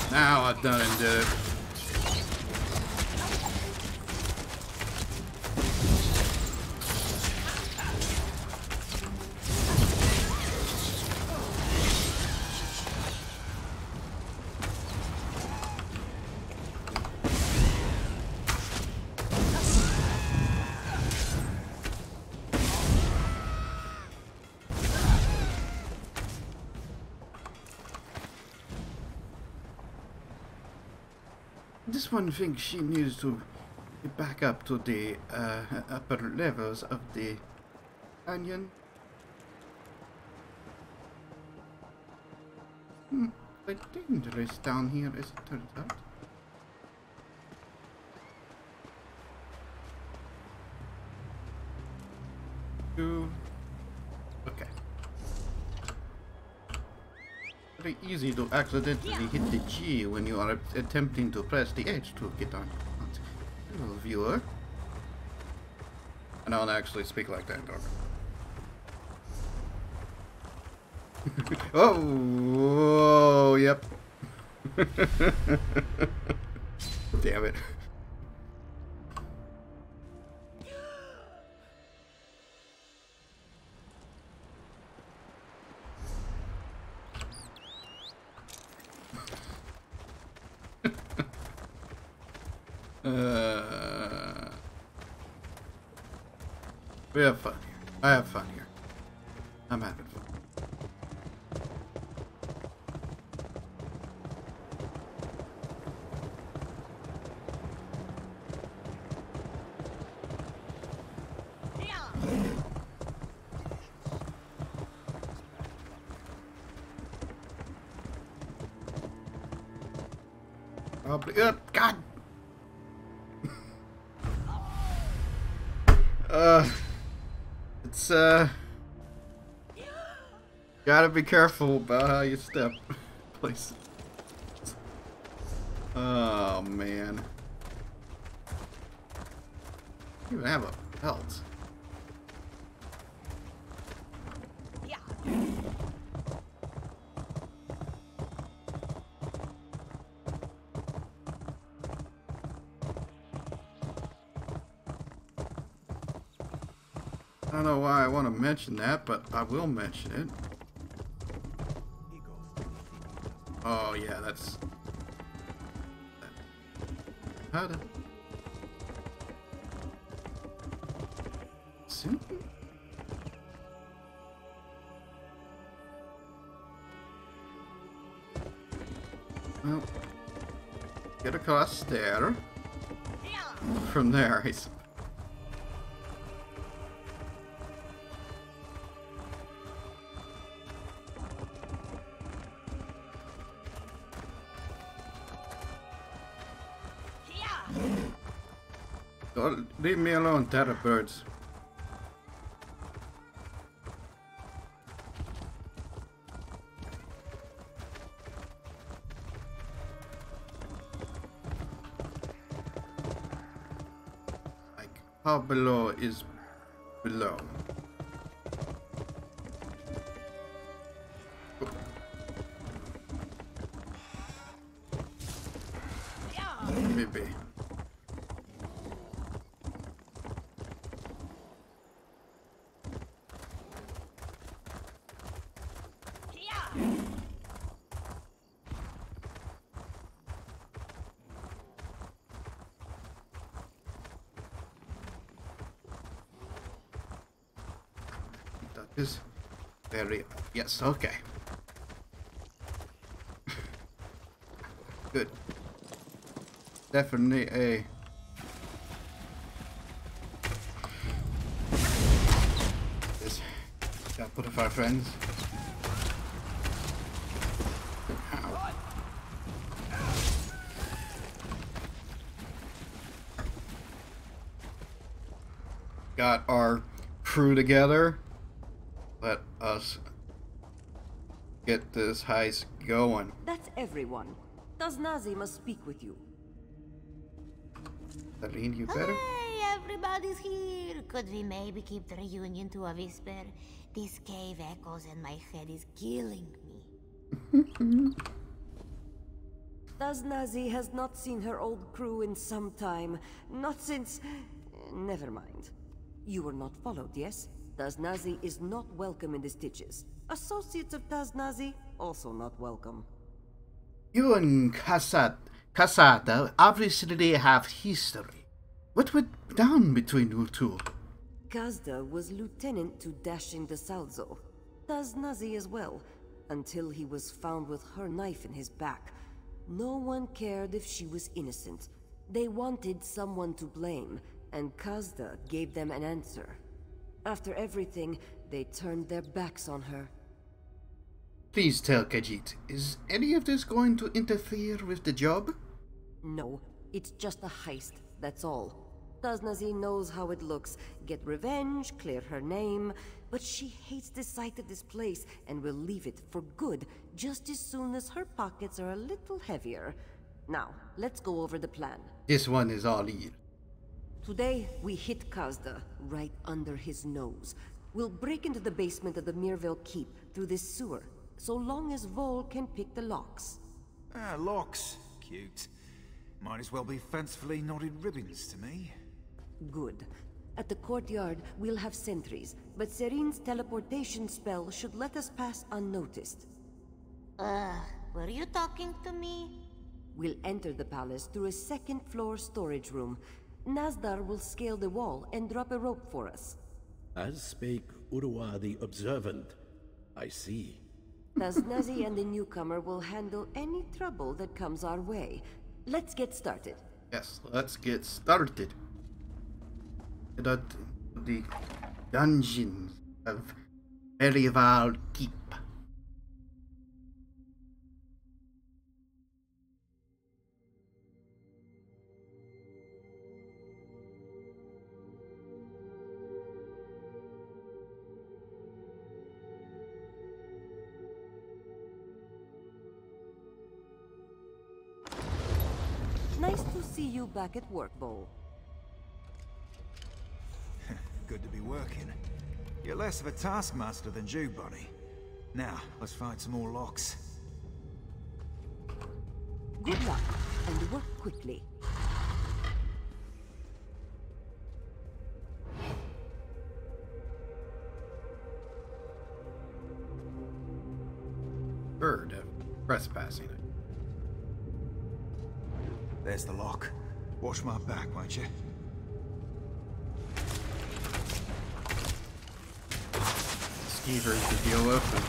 Now I've done and did it. This one thinks she needs to get back up to the upper levels of the canyon. Quite dangerous down here, as it turns out. Okay. Very easy to accidentally hit the G when you are attempting to press the H to get on. Hello, viewer. I don't actually speak like that, dog. Oh, yep. Damn it. We have fun here. I have fun here. I'm having fun. Probably. God. It's gotta be careful about how you step places. Oh man. You even have a belt. I don't know why I want to mention that, but I will mention it. Oh yeah, that's... How to... Simple? Well, get across there. From there, he's... Don't leave me alone, terror birds. Like, how below is below? Maybe. Is very yes, okay. Good. Definitely a this couple of our friends. Ow. Got our crew together. Let us get this heist going. That's everyone. Taznazi must speak with you. Aline, you better? Hey, everybody's here. Could we maybe keep the reunion to a whisper? This cave echoes and my head is killing me. Taznazi has not seen her old crew in some time. Not since... Never mind. You were not followed, yes? Taznazi is not welcome in the Stitches. Associates of Taznazi also not welcome. You and Casada obviously have history. What went down between you two? Kazda was lieutenant to Dashing de Salzo. Taznazi as well, until he was found with her knife in his back. No one cared if she was innocent. They wanted someone to blame, and Kazda gave them an answer. After everything, they turned their backs on her. Please tell Khajiit, is any of this going to interfere with the job? No, it's just a heist, that's all. Taznazi knows how it looks. Get revenge, clear her name, but she hates the sight of this place and will leave it for good just as soon as her pockets are a little heavier. Now, let's go over the plan. This one is all ear. Today, we hit Kazda right under his nose. We'll break into the basement of the Mirville Keep through this sewer, so long as Vol can pick the locks. Ah, locks. Cute. Might as well be fancifully knotted ribbons to me. Good. At the courtyard, we'll have sentries, but Serene's teleportation spell should let us pass unnoticed. Were you talking to me? We'll enter the palace through a second-floor storage room. Nazdar will scale the wall and drop a rope for us. As spake Urwa the Observant. I see. Taznazi and the newcomer will handle any trouble that comes our way. Let's get started. Yes, let's get started. The dungeons of Merivale Keep. Nice to see you back at work, Bo. Good to be working. You're less of a taskmaster than Jew Bunny. Now, let's find some more locks. Good luck, and work quickly. Bird of trespassing. There's the lock. Watch my back, won't you? Skeevers to deal with and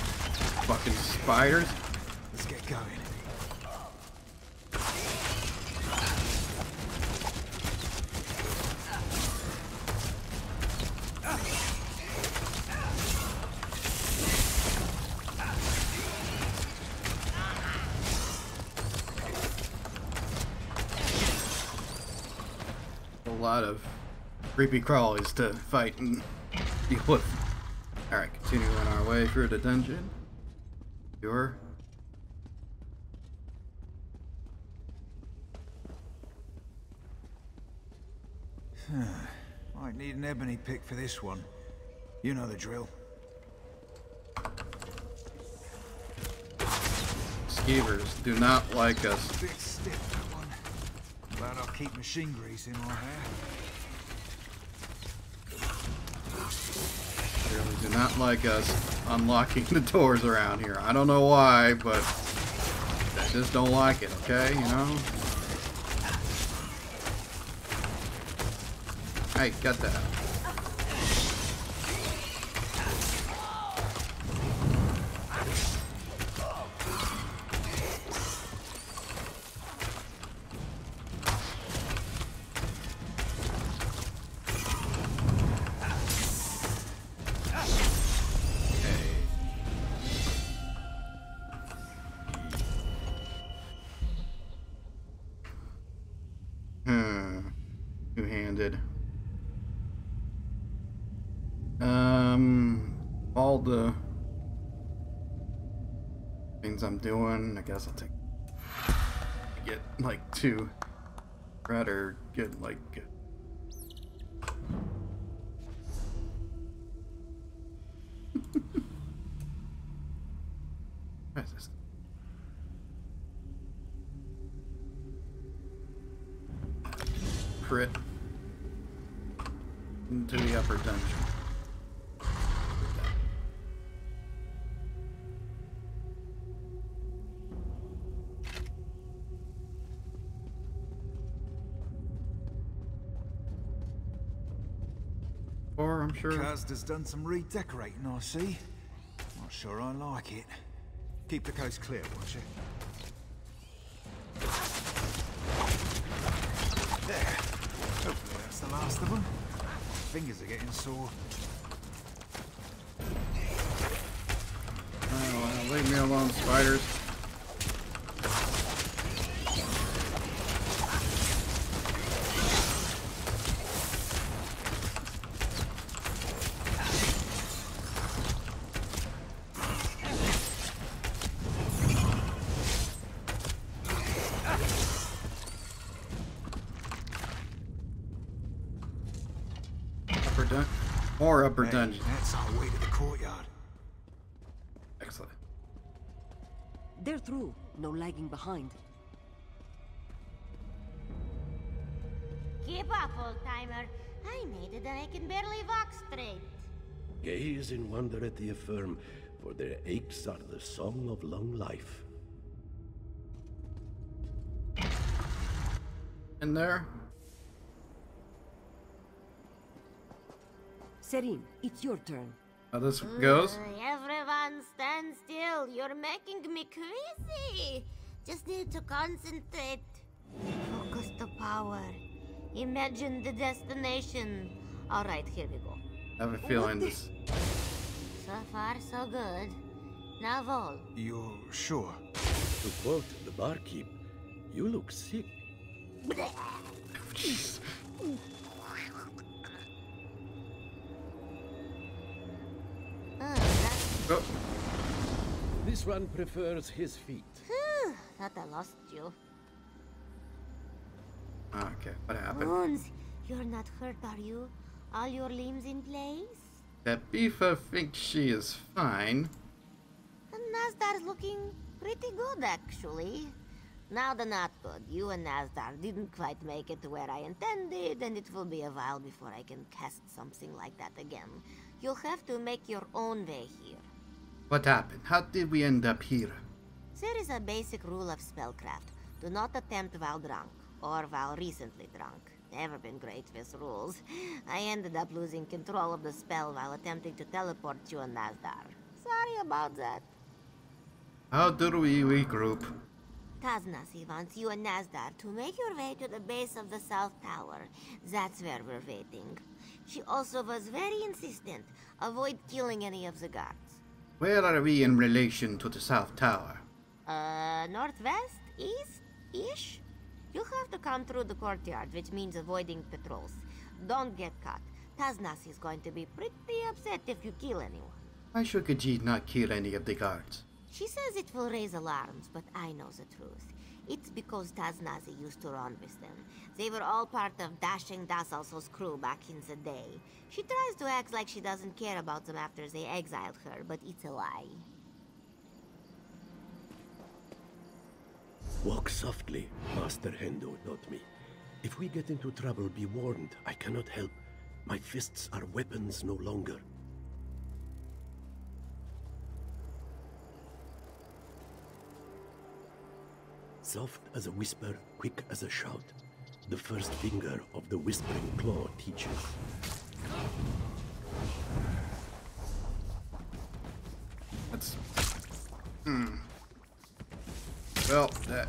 fucking spiders. Let's get going. A lot of creepy crawlies to fight and deal with. Alright, continuing our way through the dungeon. Sure. Might need an ebony pick for this one. You know the drill. Skeevers do not like us. Bit stiff, that one. Glad I'll keep machine grease in my hair. Really do not like us unlocking the doors around here. I don't know why, but I just don't like it, okay? You know? Hey, got that. Two-handed. All the things I'm doing, I guess I'll get like two, rather get like what is this? Crit into the upper dungeon. Or I'm sure Kazda's done some redecorating, I see. Not sure I like it. Keep the coast clear, won't you? There. Hopefully that's the last of them. Fingers are getting sore. Oh, leave me alone, spiders. More upper dungeon. That's our way to the courtyard. Excellent. They're through. No lagging behind. Keep up, old-timer. I made it and I can barely walk straight. Gaze in wonder at the affirm, for their aches are the song of long life. In there? Serene, it's your turn. How this goes? Everyone stand still. You're making me crazy. Just need to concentrate. Focus the power. Imagine the destination. Alright, here we go. I have a feeling this... So far, so good. Now, Vol. You're sure? To quote the barkeep, you look sick. Jeez. Oh. This one prefers his feet. Thought I lost you. Okay, what happened? Bones, you're not hurt, are you? All your limbs in place? That Bifa thinks she is fine. And Nazdar's looking pretty good, actually. Now the not good. You and Nazdar didn't quite make it to where I intended, and it will be a while before I can cast something like that again. You'll have to make your own way here. What happened? How did we end up here? There is a basic rule of spellcraft. Do not attempt while drunk, or while recently drunk. Never been great with rules. I ended up losing control of the spell while attempting to teleport you and Nazdar. Sorry about that. How do we regroup? Taznasi wants you and Nazdar to make your way to the base of the South Tower. That's where we're waiting. She also was very insistent. Avoid killing any of the guards. Where are we in relation to the South Tower? Northwest? East-ish? You'll have to come through the courtyard, which means avoiding patrols. Don't get caught. Taznasi is going to be pretty upset if you kill anyone. Why should Khajiit not kill any of the guards? She says it will raise alarms, but I know the truth. It's because Taznazi used to run with them. They were all part of Dashing Dasalso's crew back in the day. She tries to act like she doesn't care about them after they exiled her, but it's a lie. Walk softly, Master Hendo taught me. If we get into trouble, be warned. I cannot help. My fists are weapons no longer. Soft as a whisper, quick as a shout. The first finger of the Whispering Claw teaches. That's... Well, that...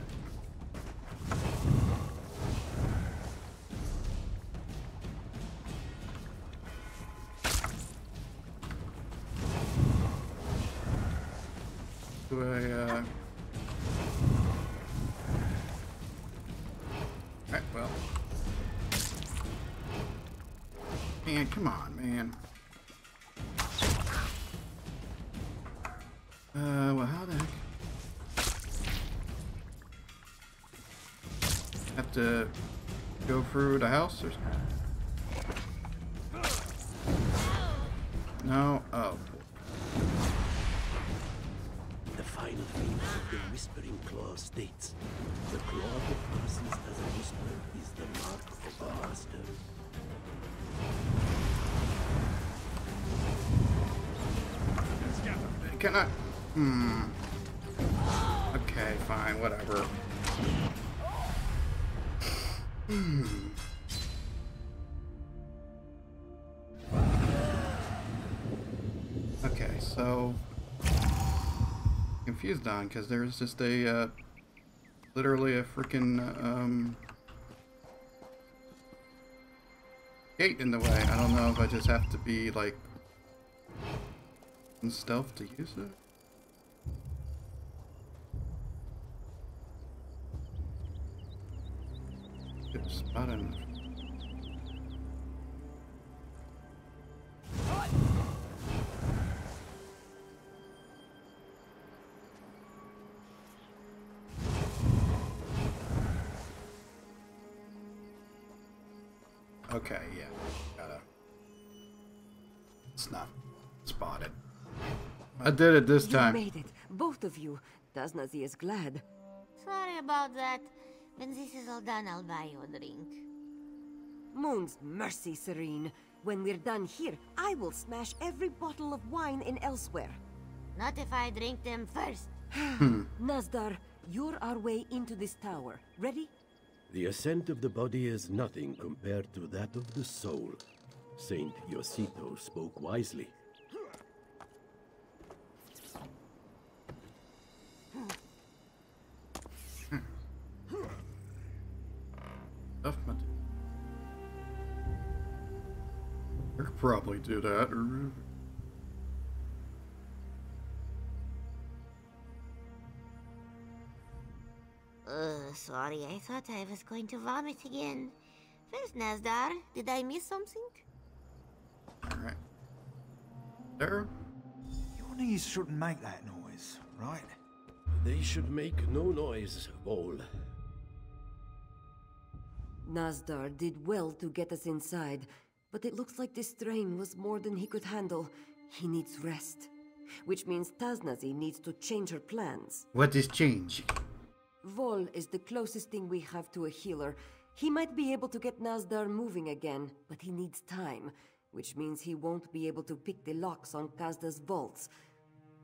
Do I, Alright, well... Man, come on, man. Well, how the heck? Have to go through the house or something? No? Oh. The final thing of the Whispering Claw states, the claw that passes as a whisper is the mark of the master. Can I? Okay, fine, whatever. Okay, so confused on because there's just a literally a freaking gate in the way. I don't know if I just have to be like in stealth to use it. Good spot in. Okay, yeah, gotta. It's not spotted. I did it this time. You made it, both of you. Tasnazi is glad. Sorry about that. When this is all done, I'll buy you a drink. Moon's mercy, Serene. When we're done here, I will smash every bottle of wine in Elsweyr. Not if I drink them first. Nazdar, you're our way into this tower. Ready? The ascent of the body is nothing compared to that of the soul. Saint Yosito spoke wisely. I could probably do that. Sorry, I thought I was going to vomit again. First, Nazdar, did I miss something? Alright. There. Your knees shouldn't make that noise, right? They should make no noise, Vol. Nazdar did well to get us inside, but it looks like this strain was more than he could handle. He needs rest. Which means Tasnazi needs to change her plans. What is changing? Vol is the closest thing we have to a healer. He might be able to get Nazdar moving again, but he needs time, which means he won't be able to pick the locks on Kazda's vaults.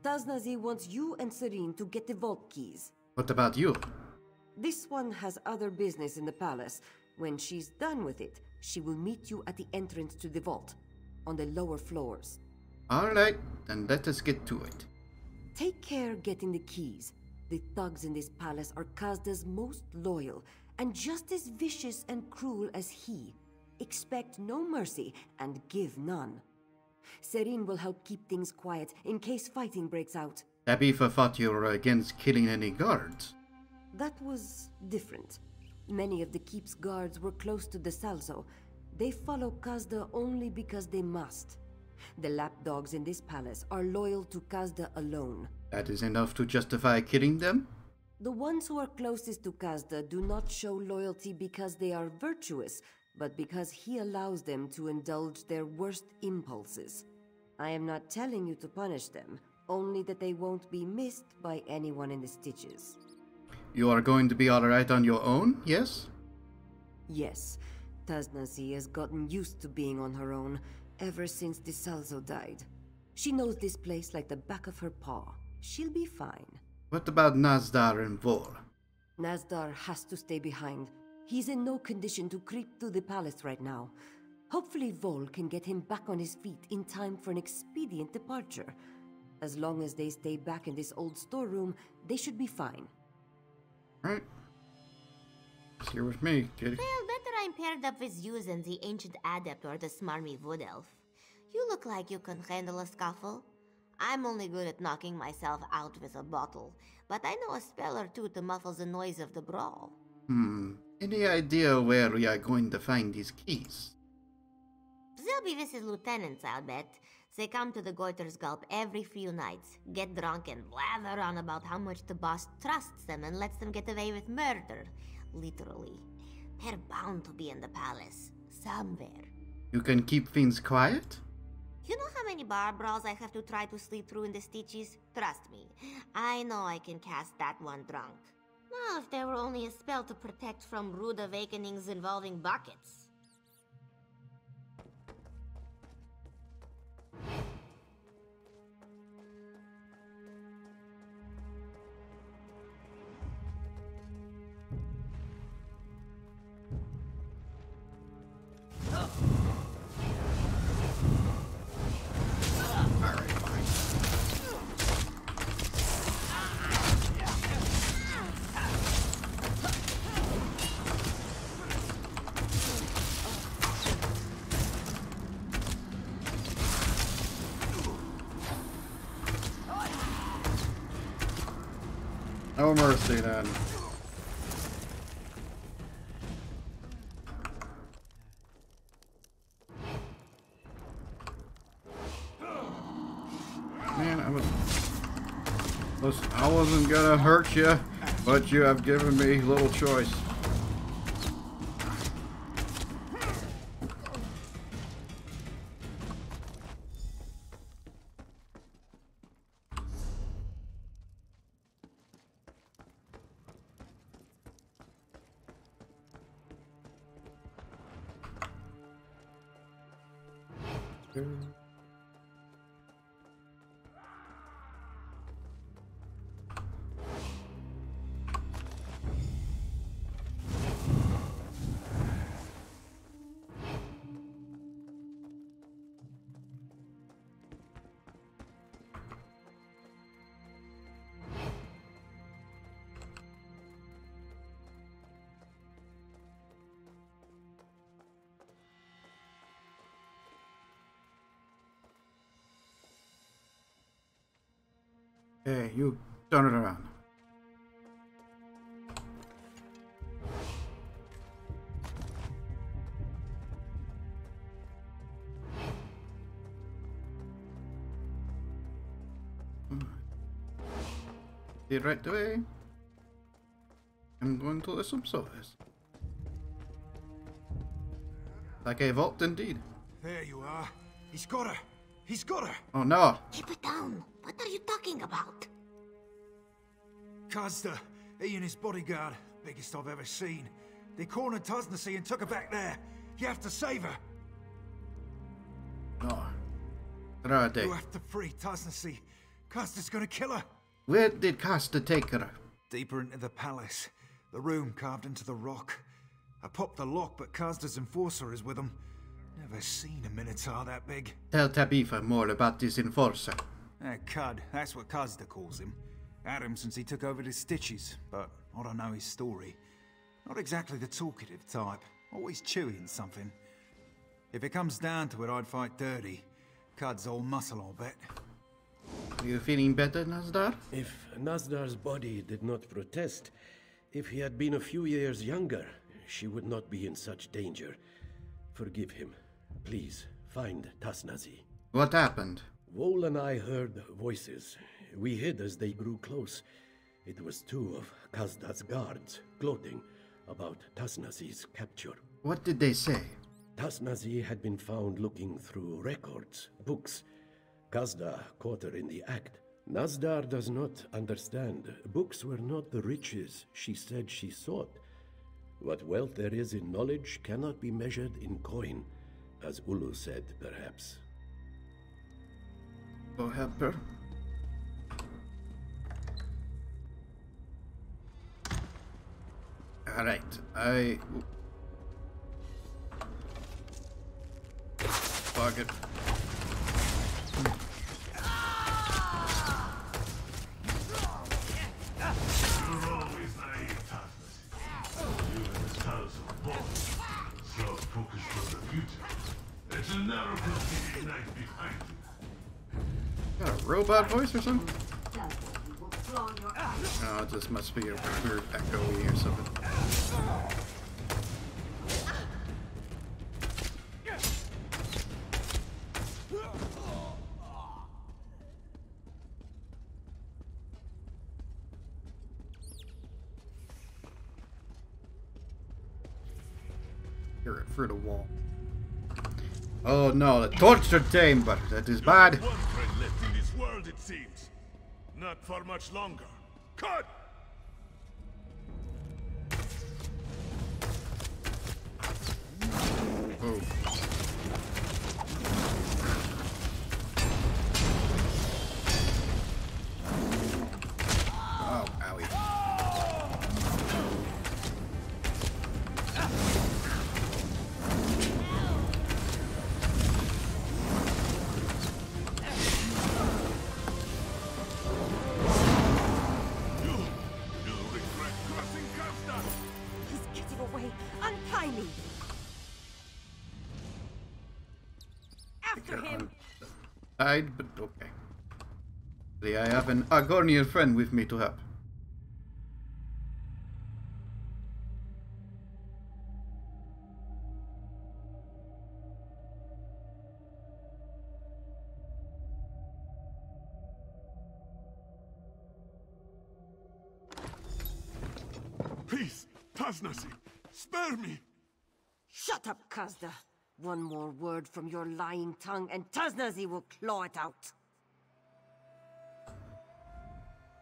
Tasnazi wants you and Serene to get the vault keys. What about you? This one has other business in the palace. When she's done with it, she will meet you at the entrance to the vault, on the lower floors. Alright, then let us get to it. Take care getting the keys. The thugs in this palace are Kazda's most loyal, and just as vicious and cruel as he. Expect no mercy, and give none. Serene will help keep things quiet in case fighting breaks out. Abifa fought you against killing any guards. That was different. Many of the keep's guards were close to the Salzo. They follow Kazda only because they must. The lapdogs in this palace are loyal to Kazda alone. That is enough to justify killing them? The ones who are closest to Kazda do not show loyalty because they are virtuous, but because he allows them to indulge their worst impulses. I am not telling you to punish them, only that they won't be missed by anyone in the Stitches. You are going to be alright on your own, yes? Yes. Tasnazi has gotten used to being on her own ever since the Salzo died. She knows this place like the back of her paw. She'll be fine. What about Nazdar and Vol? Nazdar has to stay behind. He's in no condition to creep through the palace right now. Hopefully Vol can get him back on his feet in time for an expedient departure. As long as they stay back in this old storeroom, they should be fine. Right. It's here with me, kitty. Well, better I'm paired up with you than the ancient adept or the smarmy wood elf. You look like you can handle a scuffle. I'm only good at knocking myself out with a bottle, but I know a spell or two to muffle the noise of the brawl. Any idea where we are going to find these keys? They'll be with his lieutenants, I'll bet. They come to the Goiter's Gulp every few nights, get drunk and blather on about how much the boss trusts them and lets them get away with murder. Literally. They're bound to be in the palace. Somewhere. You can keep things quiet? You know how many bar brawls I have to try to sleep through in the Stitches? Trust me, I know I can cast that one drunk. Now, if there were only a spell to protect from rude awakenings involving buckets. No mercy then. Man, I wasn't gonna hurt you, but you have given me little choice. Hey, you turn it around. Lead right away. I'm going to listen to this. Like a vault indeed. There you are. He's got her. He's got her. Oh no. Keep it down. What are you talking about? Kazda, he and his bodyguard, biggest I've ever seen. They cornered Tosnacy and took her back there. You have to save her. No. Where are they? You have to free Tosnacy. Kazda's gonna kill her. Where did Kazda take her? Deeper into the palace. The room carved into the rock. I popped the lock, but Kazda's enforcer is with him. Never seen a Minotaur that big. Tell Tabifa more about this enforcer. Cud, that's what Kazda calls him. Had him since he took over the Stitches, but I don't know his story. Not exactly the talkative type. Always chewing something. If it comes down to it, I'd fight dirty. Cud's all muscle, I'll bet. Are you feeling better, Nazdar? If Nazdar's body did not protest, if he had been a few years younger, she would not be in such danger. Forgive him. Please, find Tasnazi. What happened? Wol and I heard voices. We hid as they grew close. It was two of Kazda's guards, gloating about Tasnazi's capture. What did they say? Tasnazi had been found looking through records, books. Kazda caught her in the act. Nazdar does not understand. Books were not the riches she said she sought. What wealth there is in knowledge cannot be measured in coin, as Ulu said, perhaps. Go help her. Alright, fuck it. Got a robot voice or something? Oh, it just must be a weird echoey or something. Hear it through the wall. Oh no, the torture chamber. That is bad. One friend left in this world, it seems. Not for much longer. Cut! Oh. Oh, owie. But okay. See, I have an Agornian friend with me to help. Tasnasi, spare me! Shut up, Kazda. One more word from your lying tongue and Tasnazi will claw it out.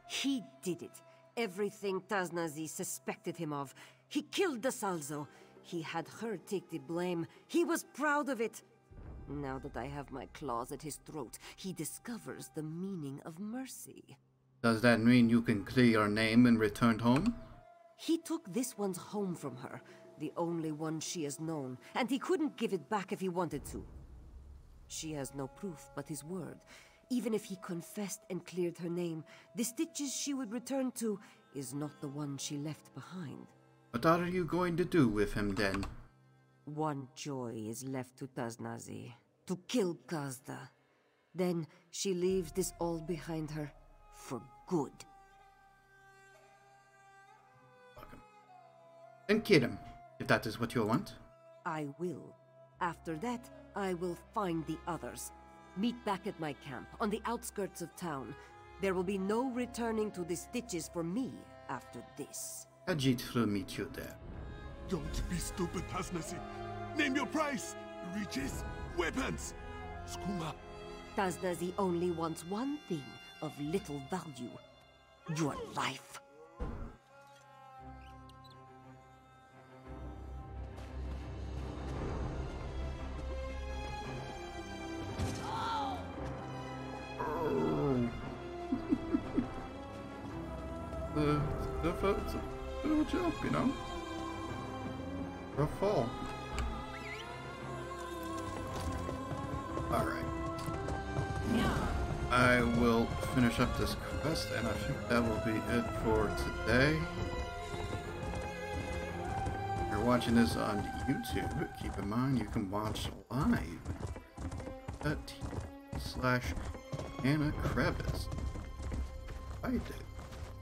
He did it. Everything Tasnazi suspected him of. He killed the Salzo. He had her take the blame. He was proud of it. Now that I have my claws at his throat, he discovers the meaning of mercy. Does that mean you can clear your name and return home? He took this one's home from her, the only one she has known, and he couldn't give it back if he wanted to. She has no proof but his word. Even if he confessed and cleared her name, the stitches she would return to is not the one she left behind. What are you going to do with him then? One joy is left to Tasnazi, to kill Kazda. Then she leaves this all behind her, for good. Then kill him, if that is what you want. I will. After that, I will find the others. Meet back at my camp, on the outskirts of town. There will be no returning to the stitches for me after this. Khajiit will meet you there. Don't be stupid, Tasnasi. Name your price. Riches, weapons. Skuma. Tasnazi only wants one thing of little value. Your life. It's a bit of a jump, you know? Or a fall. Alright. I will finish up this quest, and I think that will be it for today. If you're watching this on YouTube, keep in mind you can watch live at t/AnnaCrevice. I did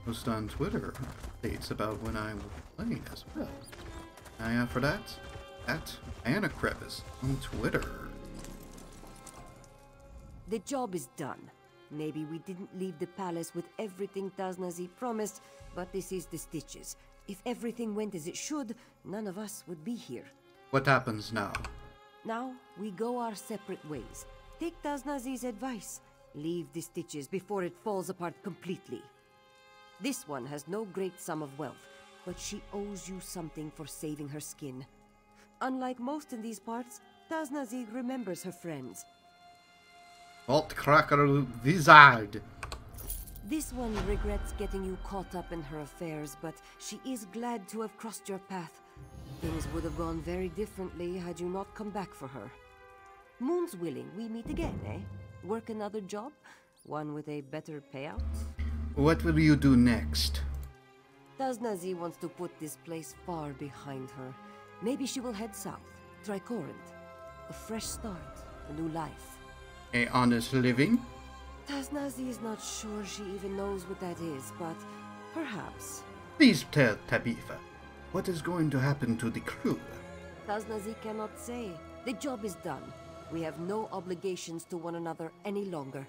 post on Twitter updates about when I was playing as well. And for that, at AnnaCrevice on Twitter. The job is done. Maybe we didn't leave the palace with everything Tasnazi promised, but this is the stitches. If everything went as it should, none of us would be here. What happens now? Now, we go our separate ways. Take Tasnazi's advice. Leave the stitches before it falls apart completely. This one has no great sum of wealth, but she owes you something for saving her skin. Unlike most in these parts, Tasnazi remembers her friends. Altcracker Wizard. This one regrets getting you caught up in her affairs, but she is glad to have crossed your path. Things would have gone very differently had you not come back for her. Moon's willing we meet again, eh? Work another job? One with a better payout? What will you do next? Tasnazi wants to put this place far behind her. Maybe she will head south, try Corinth. A fresh start, a new life. A honest living? Tasnazi is not sure she even knows what that is, but perhaps. Please tell Tabitha, what is going to happen to the crew? Tasnazi cannot say. The job is done. We have no obligations to one another any longer.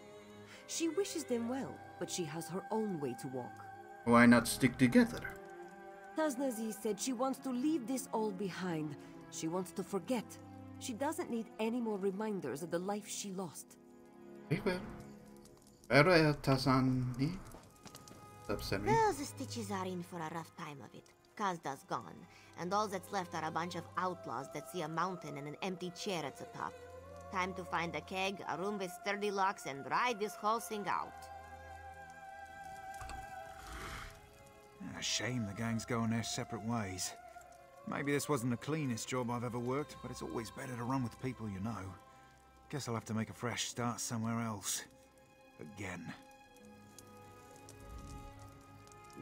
She wishes them well, but she has her own way to walk. Why not stick together? Tasnazi said she wants to leave this all behind. She wants to forget. She doesn't need any more reminders of the life she lost. Very well. Very well, Tazani. Well, the stitches are in for a rough time of it. Kazda's gone, and all that's left are a bunch of outlaws that see a mountain and an empty chair at the top. Time to find a keg, a room with sturdy locks, and ride this whole thing out. A shame the gang's going their separate ways. Maybe this wasn't the cleanest job I've ever worked, but it's always better to run with people you know. Guess I'll have to make a fresh start somewhere else. Again.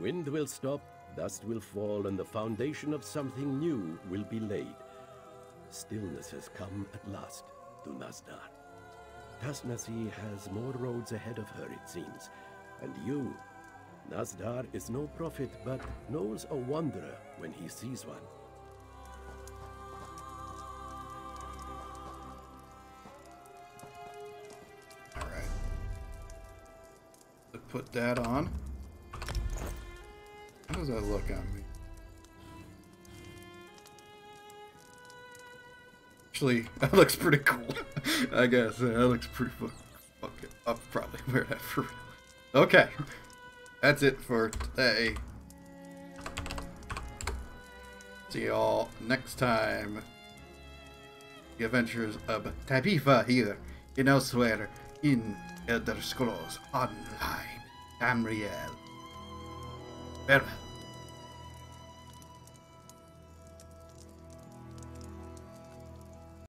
Wind will stop, dust will fall, and the foundation of something new will be laid. Stillness has come at last to Nazdar. Tasnasi has more roads ahead of her, it seems. And you, Nazdar is no prophet, but knows a wanderer when he sees one. Alright. Put that on. How does that look on me? actually, that looks pretty cool. I guess that looks pretty fucking. I'll probably wear that for real. Okay, that's it for today. See y'all next time. The adventures of Tabifa here in Elsweyr in Elder Scrolls Online. Tamriel. Farewell.